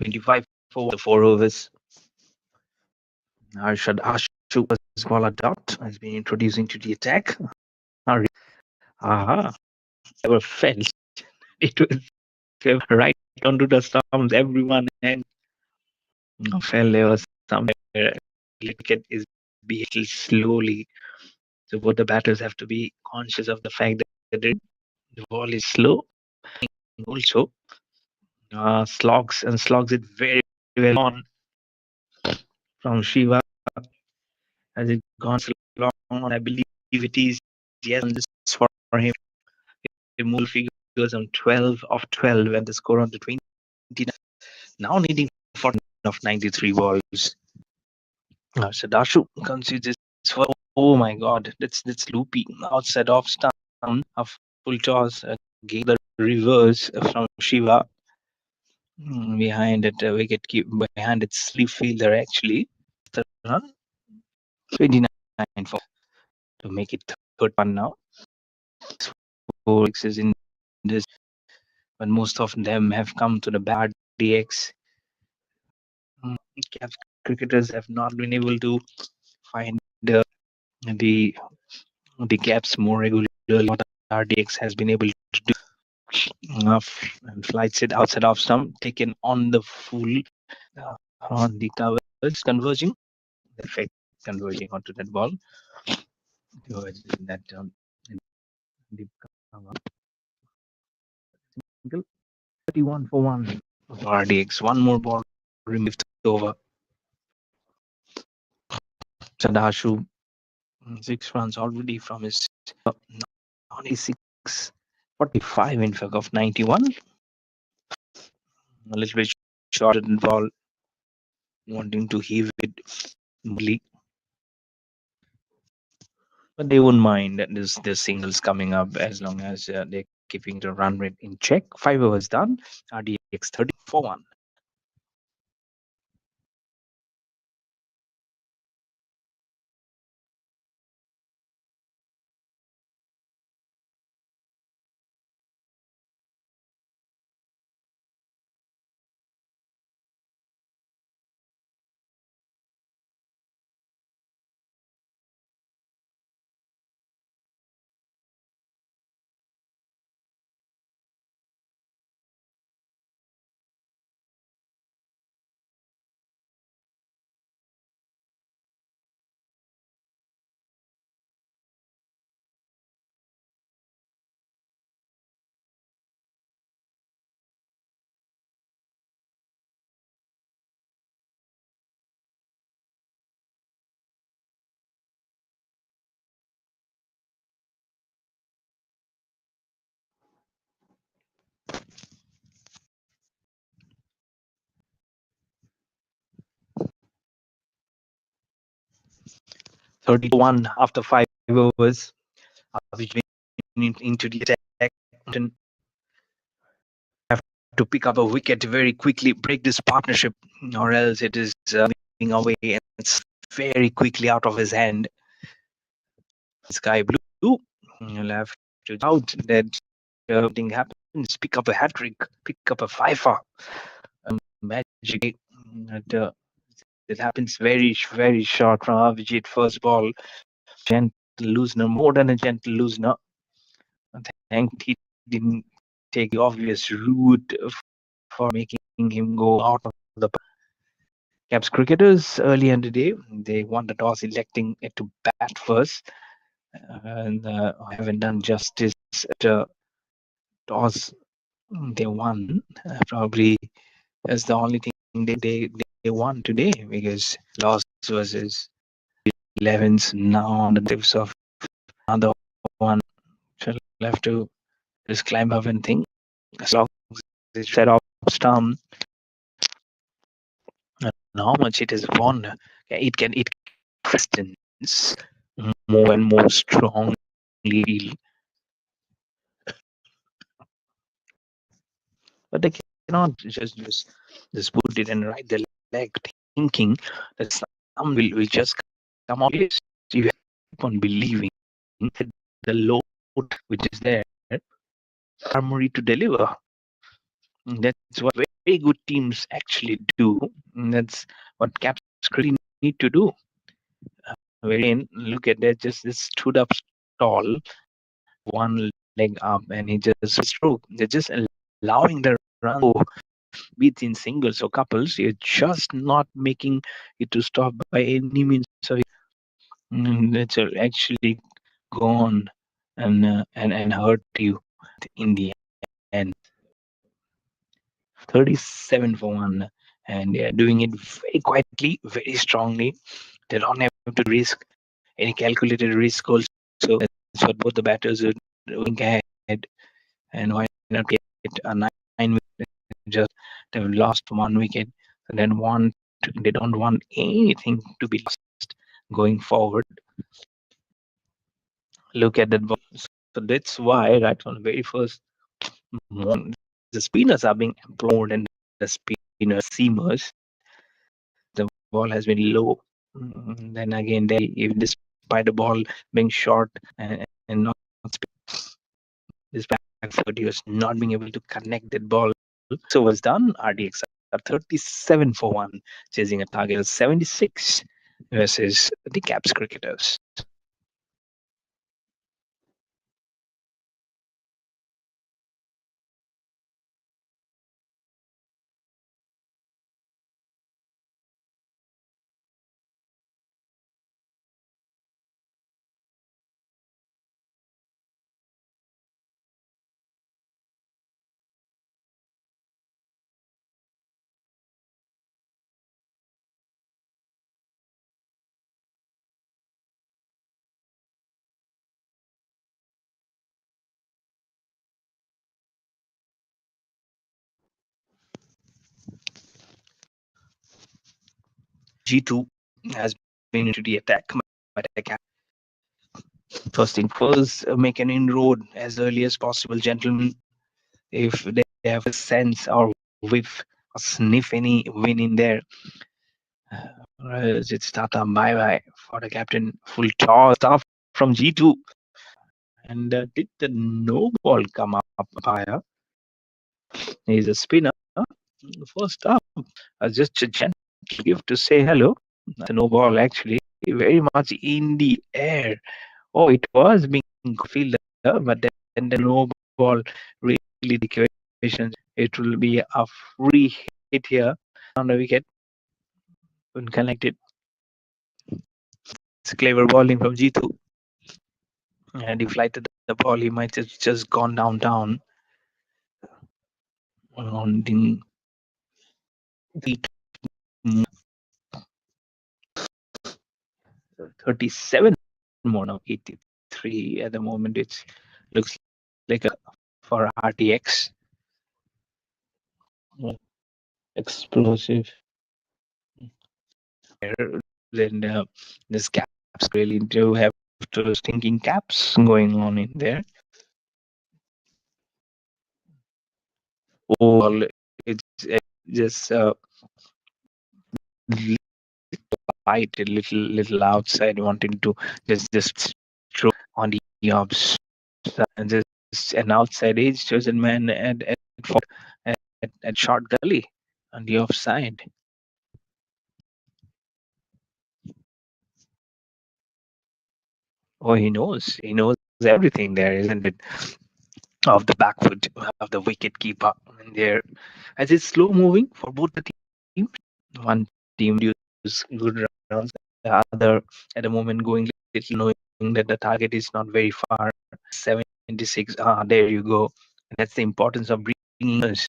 25 for the 4 overs. Arshad Ashu was ball a dot has been introduced into the attack. Aha, never felt. It was right onto the stumps. Everyone and fell. There was somewhere wicket is behaving slowly. So both the batters have to be conscious of the fact that the ball is slow. Also, slogs it very well on from Shiva. Has it gone so long? I believe it is. Yes, on this for him. The move figures on 12 of 12 and the score on the 20. Now needing 40 of 93 balls. Sadashu concedes this for. Oh my god, that's loopy. Outside off stump, a full toss, gave the reverse from Shiva. Behind it, wicket keep behind its sleeve fielder actually. The run 29 for to make it third one now. 4 sixes in this, but most of them have come to the RDX. KAPS cricketers have not been able to find the KAPS more regularly. What RDX has been able to do. And flights it outside off stump, taken on the full on the covers, converging. The effect converging onto that ball. That deep cover. 31 for 1 RDX. One more ball removed over. Sadashu 6 runs already from his 96, 45 in fact of 91. A little bit shorter than ball, wanting to heave it fully. But they won't mind that there's singles coming up as long as they're keeping the run rate in check. 5 overs done. RDX 30 for 1. (31) after 5 overs. Which into the attack. Have to pick up a wicket very quickly, break this partnership, or else it is moving away and it's very quickly out of his hand. Sky blue. You'll have to doubt that thing happens. Pick up a hat trick, pick up a fifer. Magic. It happens very, very short from Avijit first ball. Gentle loosener, more than a gentle loosener. Thank he didn't take the obvious route for making him go out of the KAPS cricketers early in the day. They won the toss, electing it to bat first, and haven't done justice to toss. They won. Probably that's the only thing they won today because loss versus 11s now on the tips of another one. Shall have to just climb up and think. As long as it's set off stump, and how much it has won, it can distance more and more strongly. But they cannot just put it and ride the leg, thinking that some will just come out. Yes, you keep on believing that the load which is there, armory to deliver. That's what very good teams actually do. And that's what caps really need to do. Wherein, look at that, just stood up tall, one leg up, and he just stroke. They're just allowing the run go, be it in singles or couples. You're just not making it to stop by any means. So it's actually go on and hurt you in the end. 37 for one, and they're doing it very quietly, very strongly. They don't have to risk any calculated risk also. That's what both the batters are doing ahead. And why not get a 9 wicket? Just they've lost 1 wicket, and then they don't want anything to be lost going forward. Look at that ball. So that's why right from the very first moment, the spinners are being employed and the spinner seamers. The ball has been low. Then again, if despite the ball being short and not this back foot, he was not being able to connect that ball. So was done. RDX are 37 for one, chasing a target of 76 versus the Caps cricketers. G2 has been into the attack, but the Caps first thing first, make an inroad as early as possible, gentlemen. If they have a sense or whiff or sniff any win in there, it's Tata bye bye for the captain. Full toss stuff from G2. And did the no ball come up higher? He's a spinner. First up, just a gentle gift to say hello. The no ball actually very much in the air. Oh, it was being fielder, but then the no ball really the equation. It will be a free hit here on the wicket. Couldn't connect it. It's clever bowling from Jitu. And if lighted the ball, he might have just gone down on the 37 more now, 83 at the moment. It looks like a for RDX. Explosive. Then this caps really do have to stinking caps going on in there. Oh, it's just light, a little outside, wanting to just throw on the obs. Just an outside edge chosen man at short gully on the offside. Oh, he knows everything there, isn't it? Of the back foot of the wicket keeper in there, as it's slow moving for both the teams. One team use good runs, the other at the moment going little, knowing that the target is not very far. 76. There you go. And that's the importance of bringing us.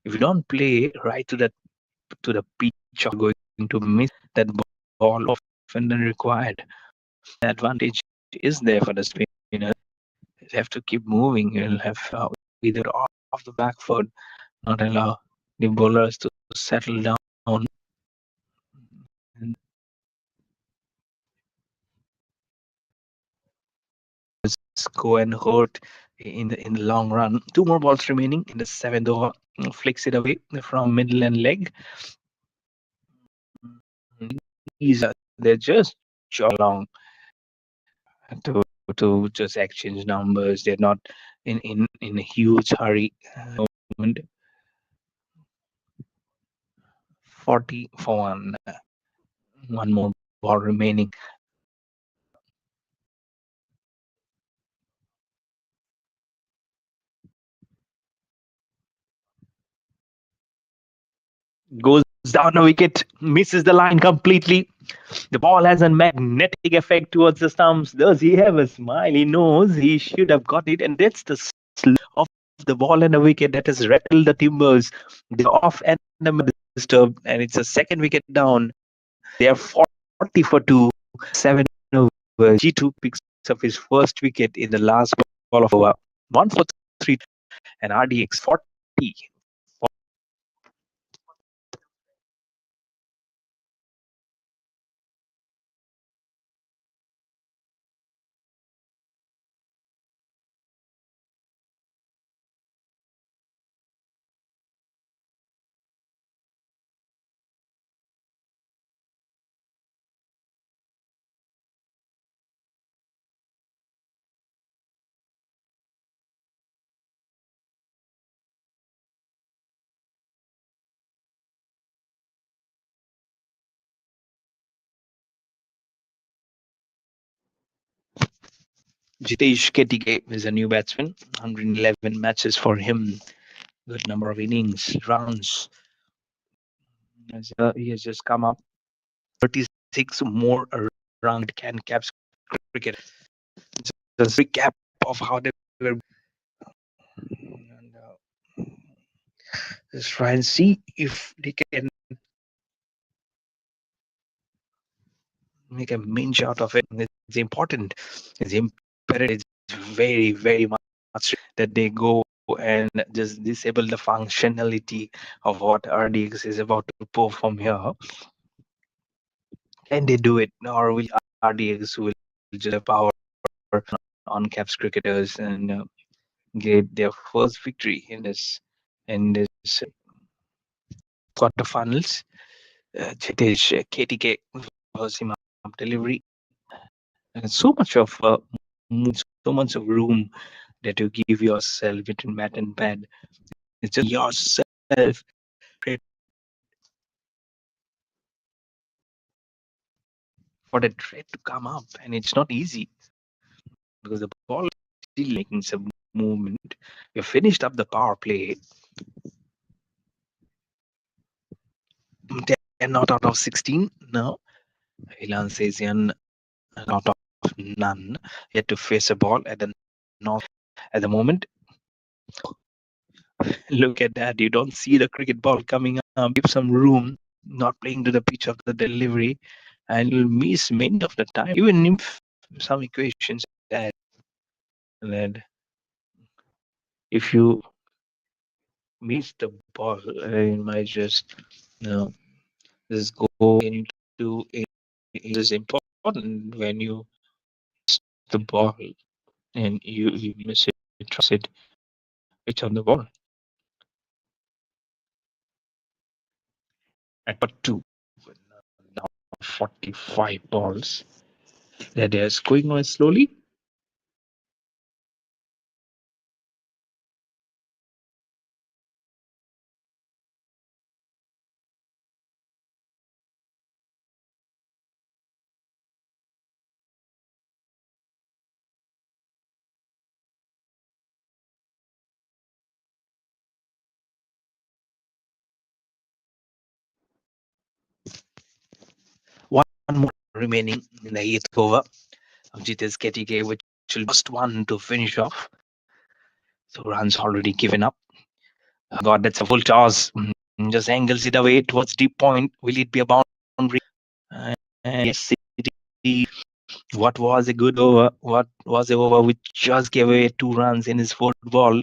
If you don't play right to the pitch of going to miss that ball often than required. The advantage is there for the spinner. You have to keep moving. You'll have either off the back foot, not allow the bowlers to settle down and go and hurt in the long run. Two more balls remaining in the seventh over. Flicks it away from middle and leg. They're just along to just exchange numbers. They're not in a huge hurry. Moment. 40 for one. One more ball remaining. Goes down a wicket, misses the line completely. The ball has a magnetic effect towards the stumps. Does he have a smile? He knows he should have got it, and that's the slow of the ball and a wicket that has rattled the timbers. They're off and disturbed, and it's a second wicket down. They are 40 for 2, 7 overs. G2 picks up his first wicket in the last ball of over. 1 for 3, and RDX 40. Jitesh Ketike is a new batsman. 111 matches for him. Good number of innings, runs. He has just come up 36 more around can caps cricket. Just a recap of how they were. And, let's try and see if they can make a minge out of it. It's important. It's imperative. It's very, very much that they go and just disable the functionality of what RDX is about to perform here. Can they do it, or will RDX will just have power on caps cricketers and get their first victory in this quarterfinals? Jitesh KTK was him up delivery, and so much of room that you give yourself between bat and pad. It's just yourself for the threat to come up, and it's not easy because the ball is still making some movement. You finished up the power play, 10 not out of 16 now. Ilan Sazian out of none, yet to face a ball at the north at the moment. Look at that. You don't see the cricket ball coming up. Give some room, not playing to the pitch of the delivery, and you'll miss many of the time. Even if some equations that if you miss the ball, you might just just go into it. It is important when you miss the ball and you miss it, trust it, it's on the ball. At but two, now 45 balls. That is going on slowly. One more remaining in the eighth over. Jitesh Ketike, which will just one to finish off. So runs already given up. God, that's a full toss. Just angles it away towards deep point. Will it be a boundary? Uh, yes, what was a good over? What was a over which just gave away 2 runs in his fourth ball?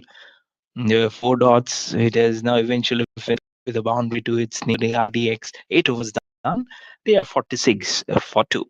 There were 4 dots. It has now eventually finished with a boundary to its neighboring RDX. 8 overs done. They are 46 for 2.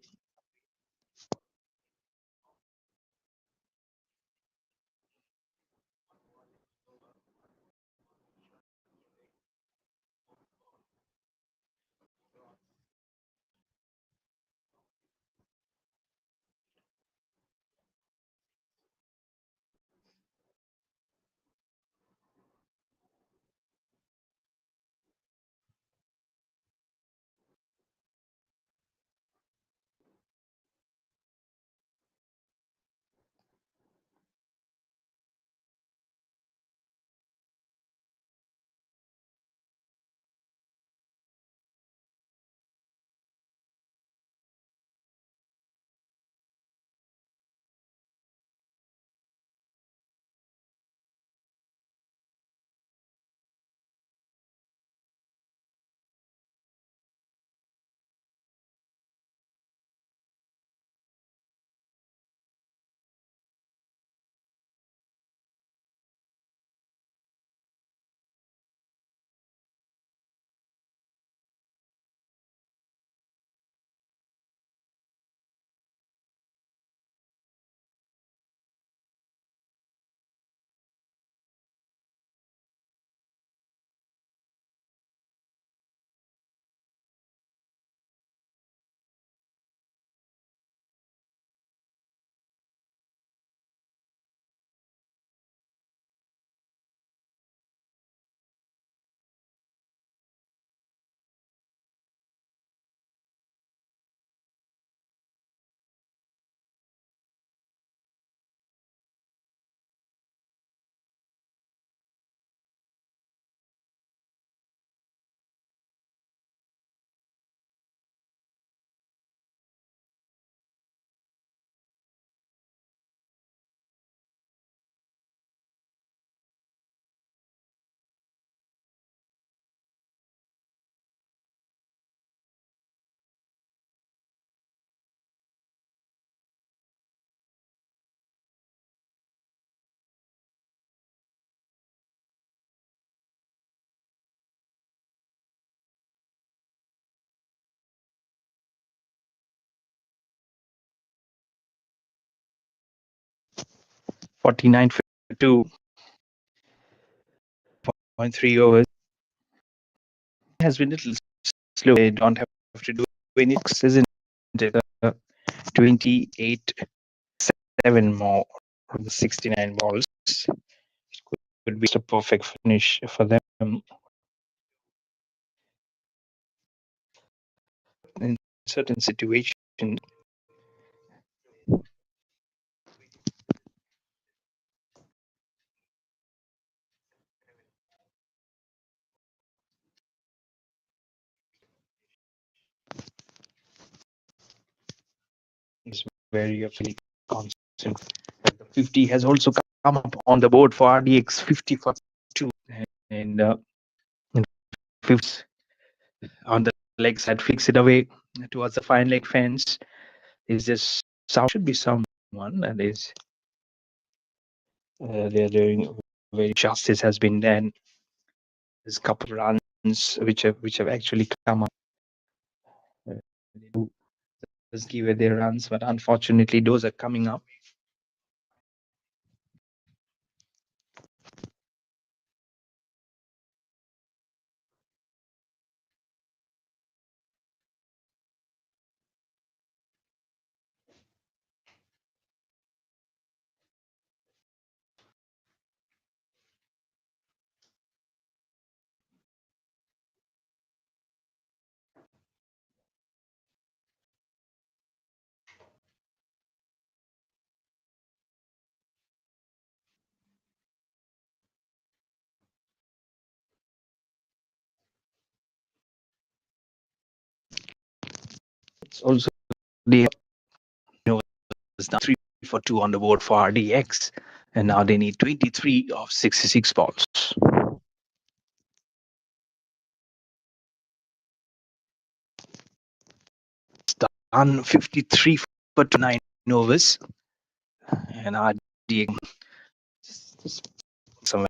49 for 2.3 overs. Has been a little slow. They don't have to do any, isn't it? 28 7 more from the 69 balls. Could be a perfect finish for them in certain situations. Is very absolutely constant. The 50 has also come up on the board for RDX 50 for 2, and 50 on the leg side, flicks it away towards the fine leg fence. Is this sound? Should be someone that is they're doing very justice has been done. There's a couple of runs which have actually come up. They do just give it their runs, but unfortunately those are coming up. It's also the it's now 3 for 2 on the board for RDX, and now they need 23 of 66 balls. It's done 53 for 9 overs, and RDX some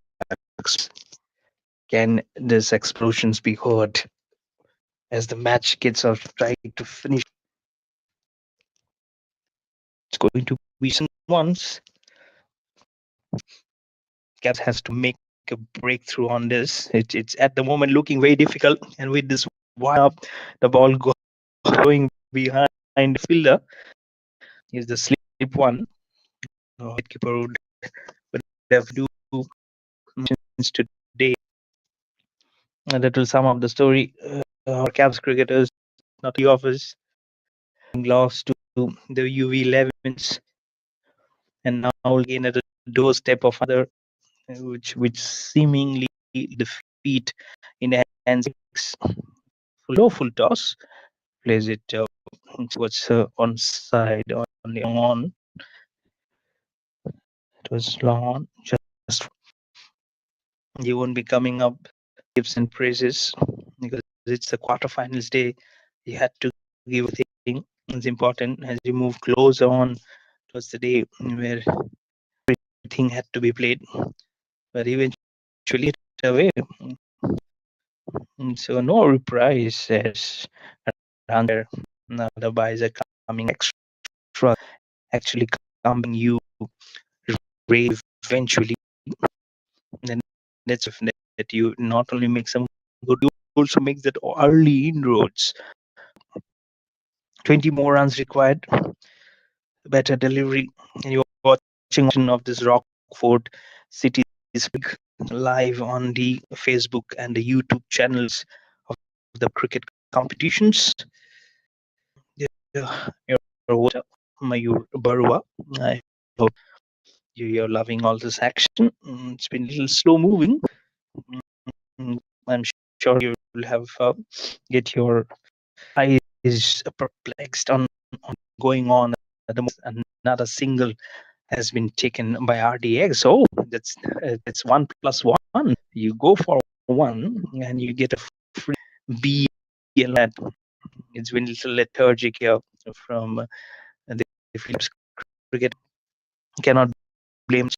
can these explosions be heard as the match gets out trying to finish? It's going to be some ones. KAPS has to make a breakthrough on this. It's at the moment looking very difficult, and with this wide up, the ball going behind the fielder is the slip one. Wicketkeeper would have to do today. And that will sum up the story. Our KAPS cricketers, not the office, lost to the UV11s, and now again at the doorstep of other, which seemingly defeat in the hands. Full toss plays it towards on side only on. It was long on. Just you won't be coming up gifts and praises because it's the quarterfinals day. You had to give a thing. It's important as you move closer on towards the day where everything had to be played, but eventually it away. So no reprise as around there. Now the buys are coming extra, actually coming you raise eventually. Then that's that you not only make some good, you also make that early inroads. 20 more runs required, better delivery. And you're watching of this ROCKFORT City live on the Facebook and the YouTube channels of the cricket competitions. Your Mayur Barua. I hope you're loving all this action. It's been a little slow moving. I'm sure you'll have get your eyes perplexed on going on. Another single has been taken by RDX. So that's 1+1. You go for one and you get a free B. It's been a little lethargic here from the Philips cricket. Cannot blame.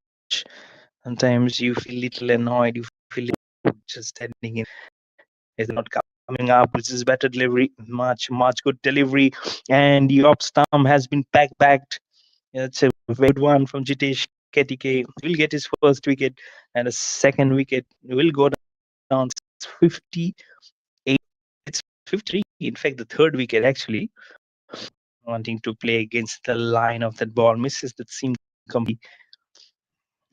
Sometimes you feel little annoyed. You feel just standing in. It's not coming up. This is better delivery, much good delivery, and the off stump has been backed. It's a very good one from Jitesh. KTK will get his first wicket, and a second wicket will go down 58. It's 53. In fact, the third wicket actually, wanting to play against the line of that ball, misses that seam completely.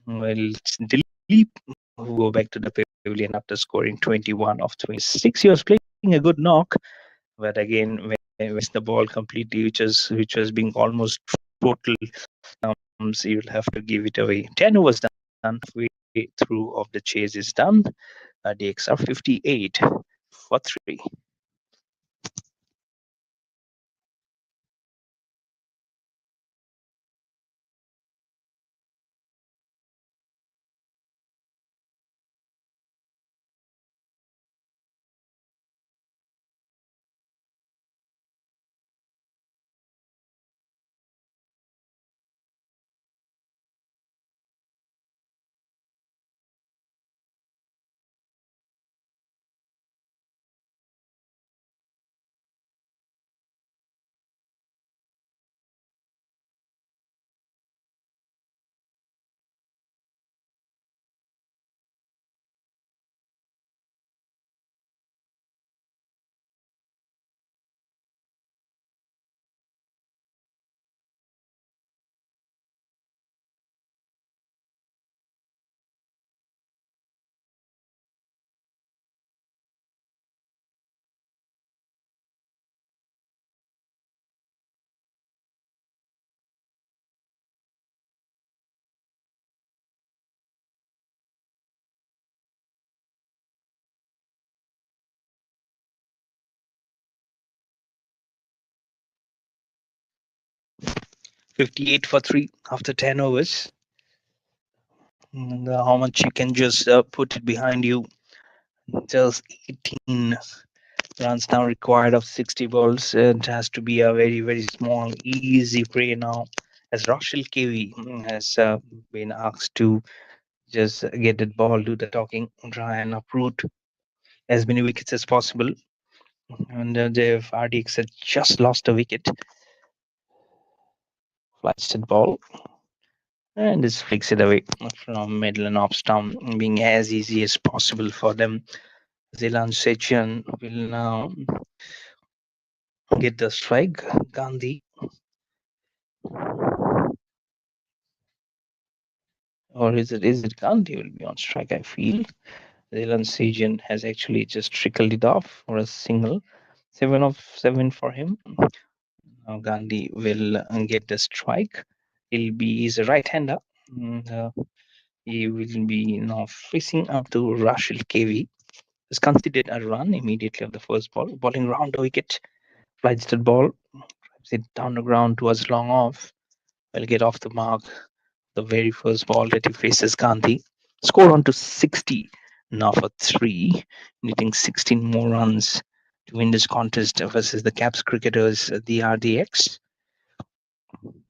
Well, it's Dilip who go back to the pavilion after scoring 21 of 26. He was playing a good knock, but again, when he missed the ball completely, which was being almost total, so you'll have to give it away. 10 overs done. Halfway through of the chase is done. RDX are 58 for 3. 58 for 3 after 10 overs. And, how much you can just put it behind you. Just 18 runs now required of 60 balls. It has to be a very, very small, easy prey now. As Rochelle KV has been asked to just get that ball, do the talking, try and uproot as many wickets as possible. And they've RDX had just lost a wicket. Flies that ball and just flicks it away from middle and off stump, being as easy as possible for them. Zilan Sechan will now get the strike. Gandhi, or is it Gandhi will be on strike? I feel Zilan Sechan has actually just trickled it off for a single. 7 of 7 for him. Now Gandhi will get the strike. He's a right-hander. And, he will be now facing up to Rashil KV. Has conceded a run immediately on the first ball, bowling round the wicket. Flies the ball, drives it down the ground towards long off. Will get off the mark. The very first ball that he faces Gandhi. Score on to 60 now for 3, needing 16 more runs to win this contest versus the KAPS cricketers, the RDX. Round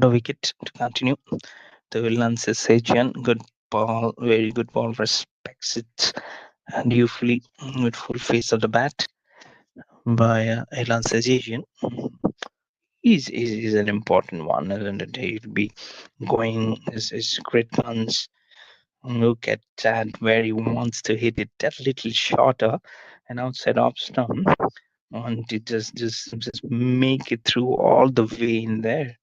the wicket to continue. The Villan Sajan, good ball, very good ball, respects it dutifully with full face of the bat by Elan Sajan. Is an important one, and he'll be going his great guns. Look at that, where he wants to hit it that little shorter and outside off stump, and to just make it through all the way in there.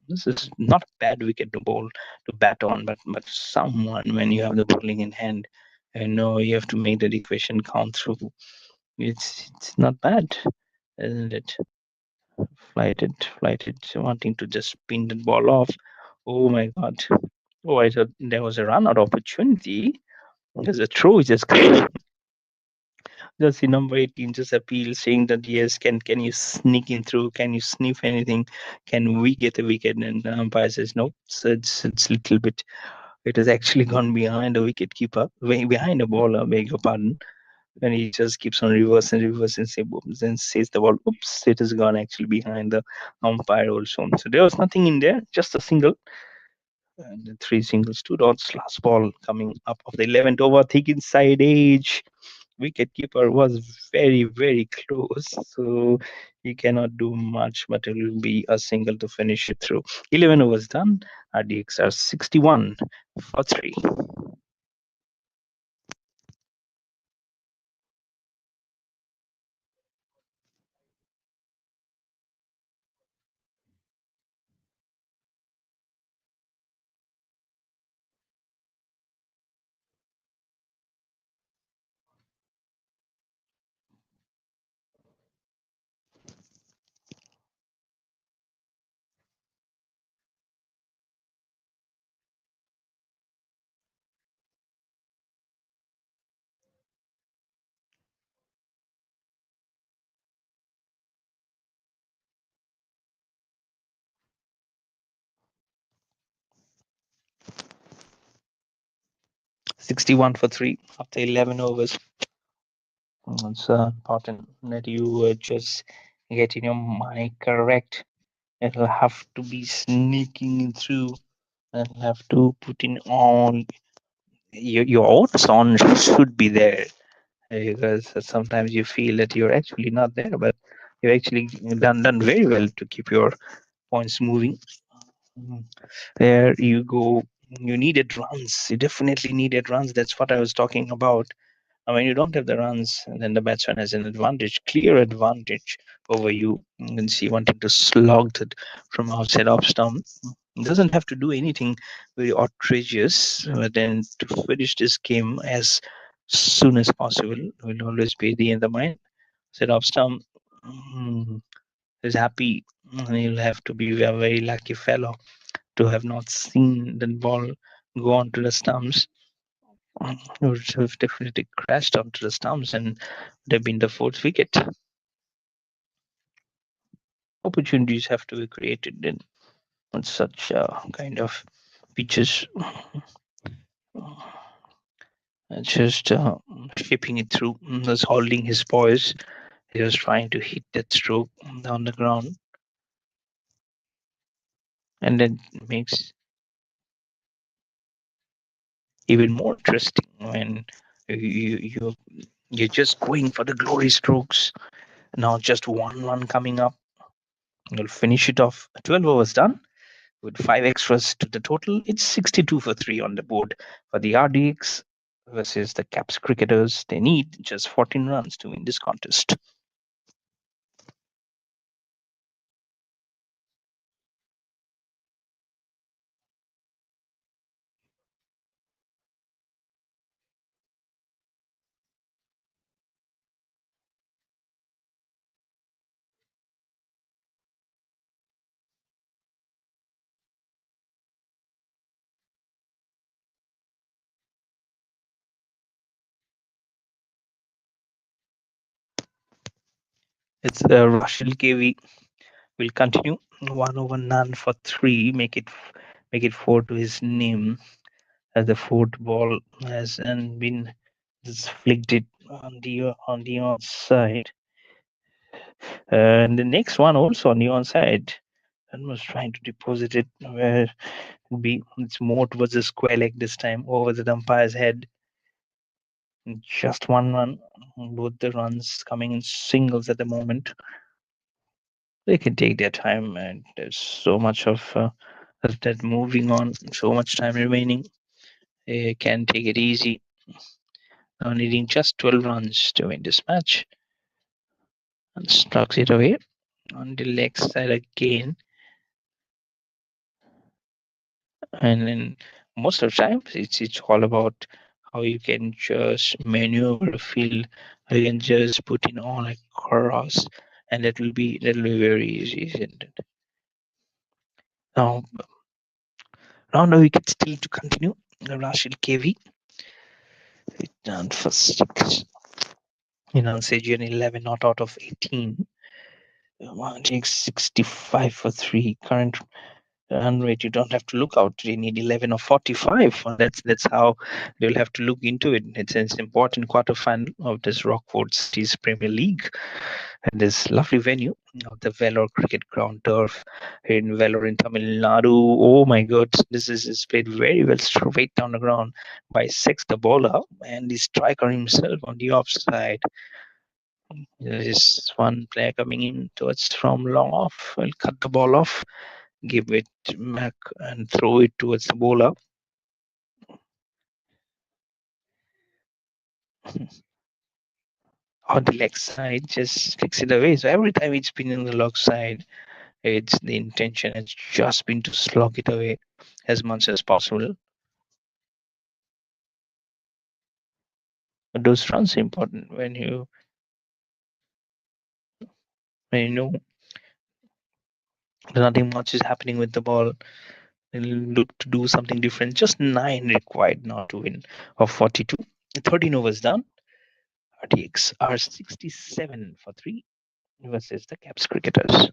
This is not a bad wicket to bowl to bat on, but someone when you have the bowling in hand, and know you have to make that equation count through. It's not bad, isn't it? Flighted, wanting to just spin the ball off. Oh my god! Oh, I thought there was a run out opportunity. There's a throw just just see number 18 just appeal saying that yes, can you sneak in through? Can you sniff anything? Can we get a wicket? And the umpire says no. So it's little bit. It has actually gone behind a wicket keeper, way behind a bowler. Beg your pardon. And he just keeps on reverse and reverse and then says the ball. Oops! It has gone actually behind the umpire also. So there was nothing in there, just a single. And 3 singles, 2 dots. Last ball coming up of the 11th over. Thick inside edge. wicketkeeper was very, very close. So he cannot do much, but it will be a single to finish it through. 11 overs done. RDX are 61 for 3. 61 for 3 after 11 overs. It's important that you just getting your mic correct. It'll have to be sneaking through and have to put in all your own sound should be there, because sometimes you feel that you're actually not there, but you've actually done very well to keep your points moving. Mm. There you go. You needed runs. You definitely needed runs. That's what I was talking about. And when you don't have the runs, then the batsman has an advantage, clear advantage over you. You can see wanting to slog it from outside off stump. It doesn't have to do anything very outrageous, but then to finish this game as soon as possible will always be the end of mind. Set off stump is happy. He'll have to be a very lucky fellow to have not seen the ball go onto the stumps. Would have definitely crashed onto the stumps and would have been the fourth wicket. Opportunities have to be created in on such kind of pitches. Just shipping it through, was holding his poise. He was trying to hit that stroke on the ground, and that makes even more interesting when you're just going for the glory strokes. Now just one coming up. You'll finish it off. 12 overs done with 5 extras to the total. It's 62 for 3 on the board for the RDX versus the KAPS cricketers. They need just 14 runs to win this contest. It's Russell KV will continue 1 over none for 3, make it 4 to his name, as the fourth ball has and been just flicked it on the onside. And the next one also on the onside, and was trying to deposit it where it's more towards the square leg this time, over the umpire's head. Just one run, both the runs coming in singles at the moment. They can take their time, and there's so much of that moving on, so much time remaining. They can take it easy. Now needing just 12 runs to win this match. And struck it away on the leg side again. And then most of the time, it's all about how you can just maneuver the field. You can just put in all across, and that'll be very easy, isn't it? Now, round of wicket still to continue. Rashid KV returned for 6. Sajian 11 not out of 18. Takes 65 for 3. Current run rate, you don't have to look out. You need 11 or 45. And that's how they'll have to look into it. It's an important quarterfinal of this Rockford City's Premier League at this lovely venue of the VELLORE cricket ground turf here in VELLORE in Tamil Nadu. Oh my God, this is played very well straight down the ground by Sex the bowler and the striker himself on the offside. There is one player coming in towards from long off. Will cut the ball off, give it back, and throw it towards the bowler. On the leg side, just fix it away. So every time it's been in the leg side, it's the intention has just been to slog it away as much as possible. But those runs are important when you know nothing much is happening with the ball. Look to do something different. Just 9 required now to win of 42. 13 overs done. RDX are 67 for 3 versus the KAPS cricketers.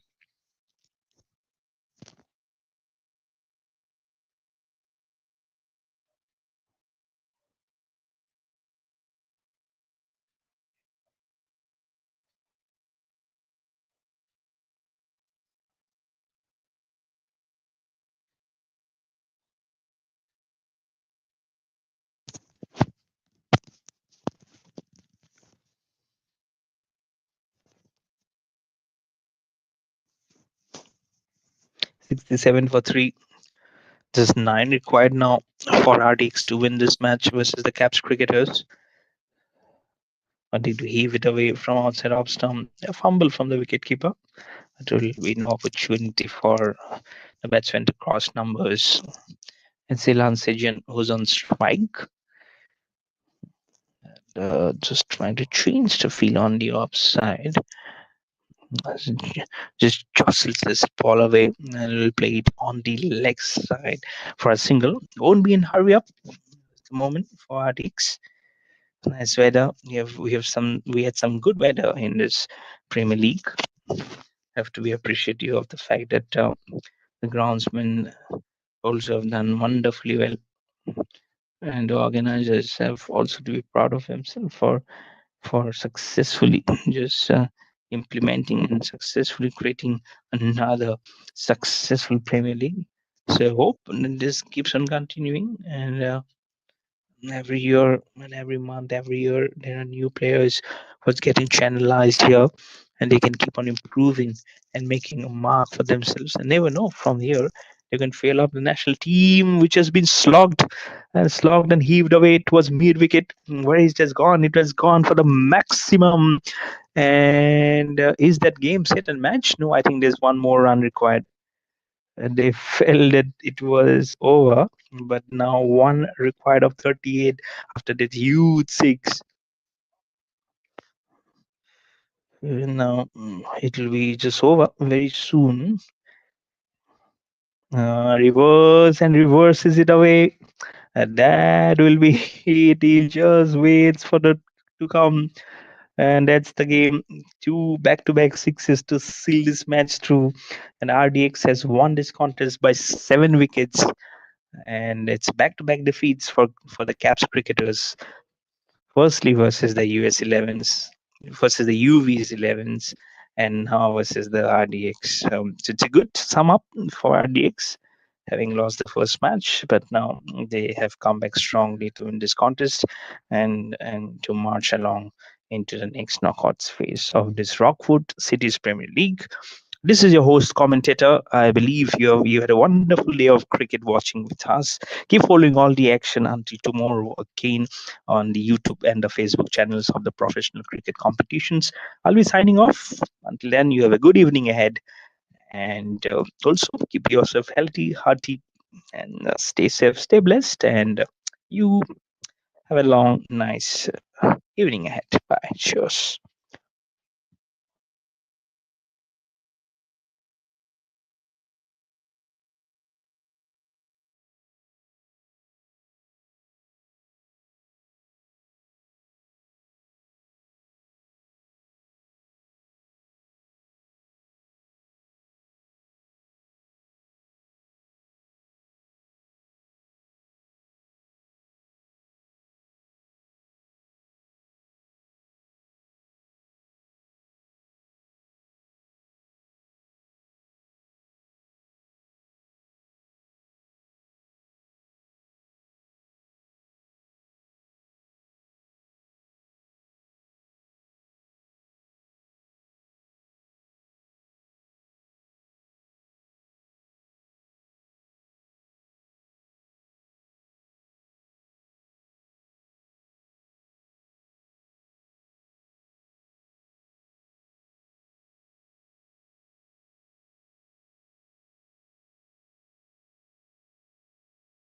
67 for 3. Just 9 required now for RDX to win this match versus the KAPS cricketers. Wanting to heave it away from outside off stump. A fumble from the wicketkeeper. It will be an opportunity for the batsman to cross numbers. And Ceylon Sejan, who's on strike, just trying to change the feel on the offside. Just jostles this ball away and will play it on the leg side for a single. Won't be in hurry up at the moment for RDX. Nice weather. We had some good weather in this Premier League. Have to be appreciative of the fact that the groundsmen also have done wonderfully well, and the organizers have also to be proud of themselves for successfully just implementing and successfully creating another successful Premier League. So I hope this keeps on continuing, and every year and every month, every year there are new players who's getting channelized here, and they can keep on improving and making a mark for themselves. And never know, from here they can fail up the national team, which has been slogged and heaved away towards mid wicket. Where is just gone? It has gone for the maximum. And is that game set and match? No, I think there's one more run required. And they felt that it was over, but now one required of 38 after that huge six. Now it will be just over very soon. Reverses it away. And that will be it. He just waits for the to come. And that's the game. 2 back-to-back sixes to seal this match through. And RDX has won this contest by 7 wickets. And it's back-to-back defeats for the KAPS cricketers. Firstly versus the US 11s, versus the UVs 11s, and now versus the RDX. So it's a good sum up for RDX, having lost the first match, but now they have come back strongly to win this contest and to march along into the next knockouts phase of this Rockford City's Premier League. This is your host commentator. I believe you had a wonderful day of cricket watching with us. Keep following all the action until tomorrow again on the YouTube and the Facebook channels of the professional cricket competitions. I'll be signing off. Until then, you have a good evening ahead, and also keep yourself healthy, hearty, and stay safe, stay blessed, and you have a long, nice evening ahead. Bye. Cheers.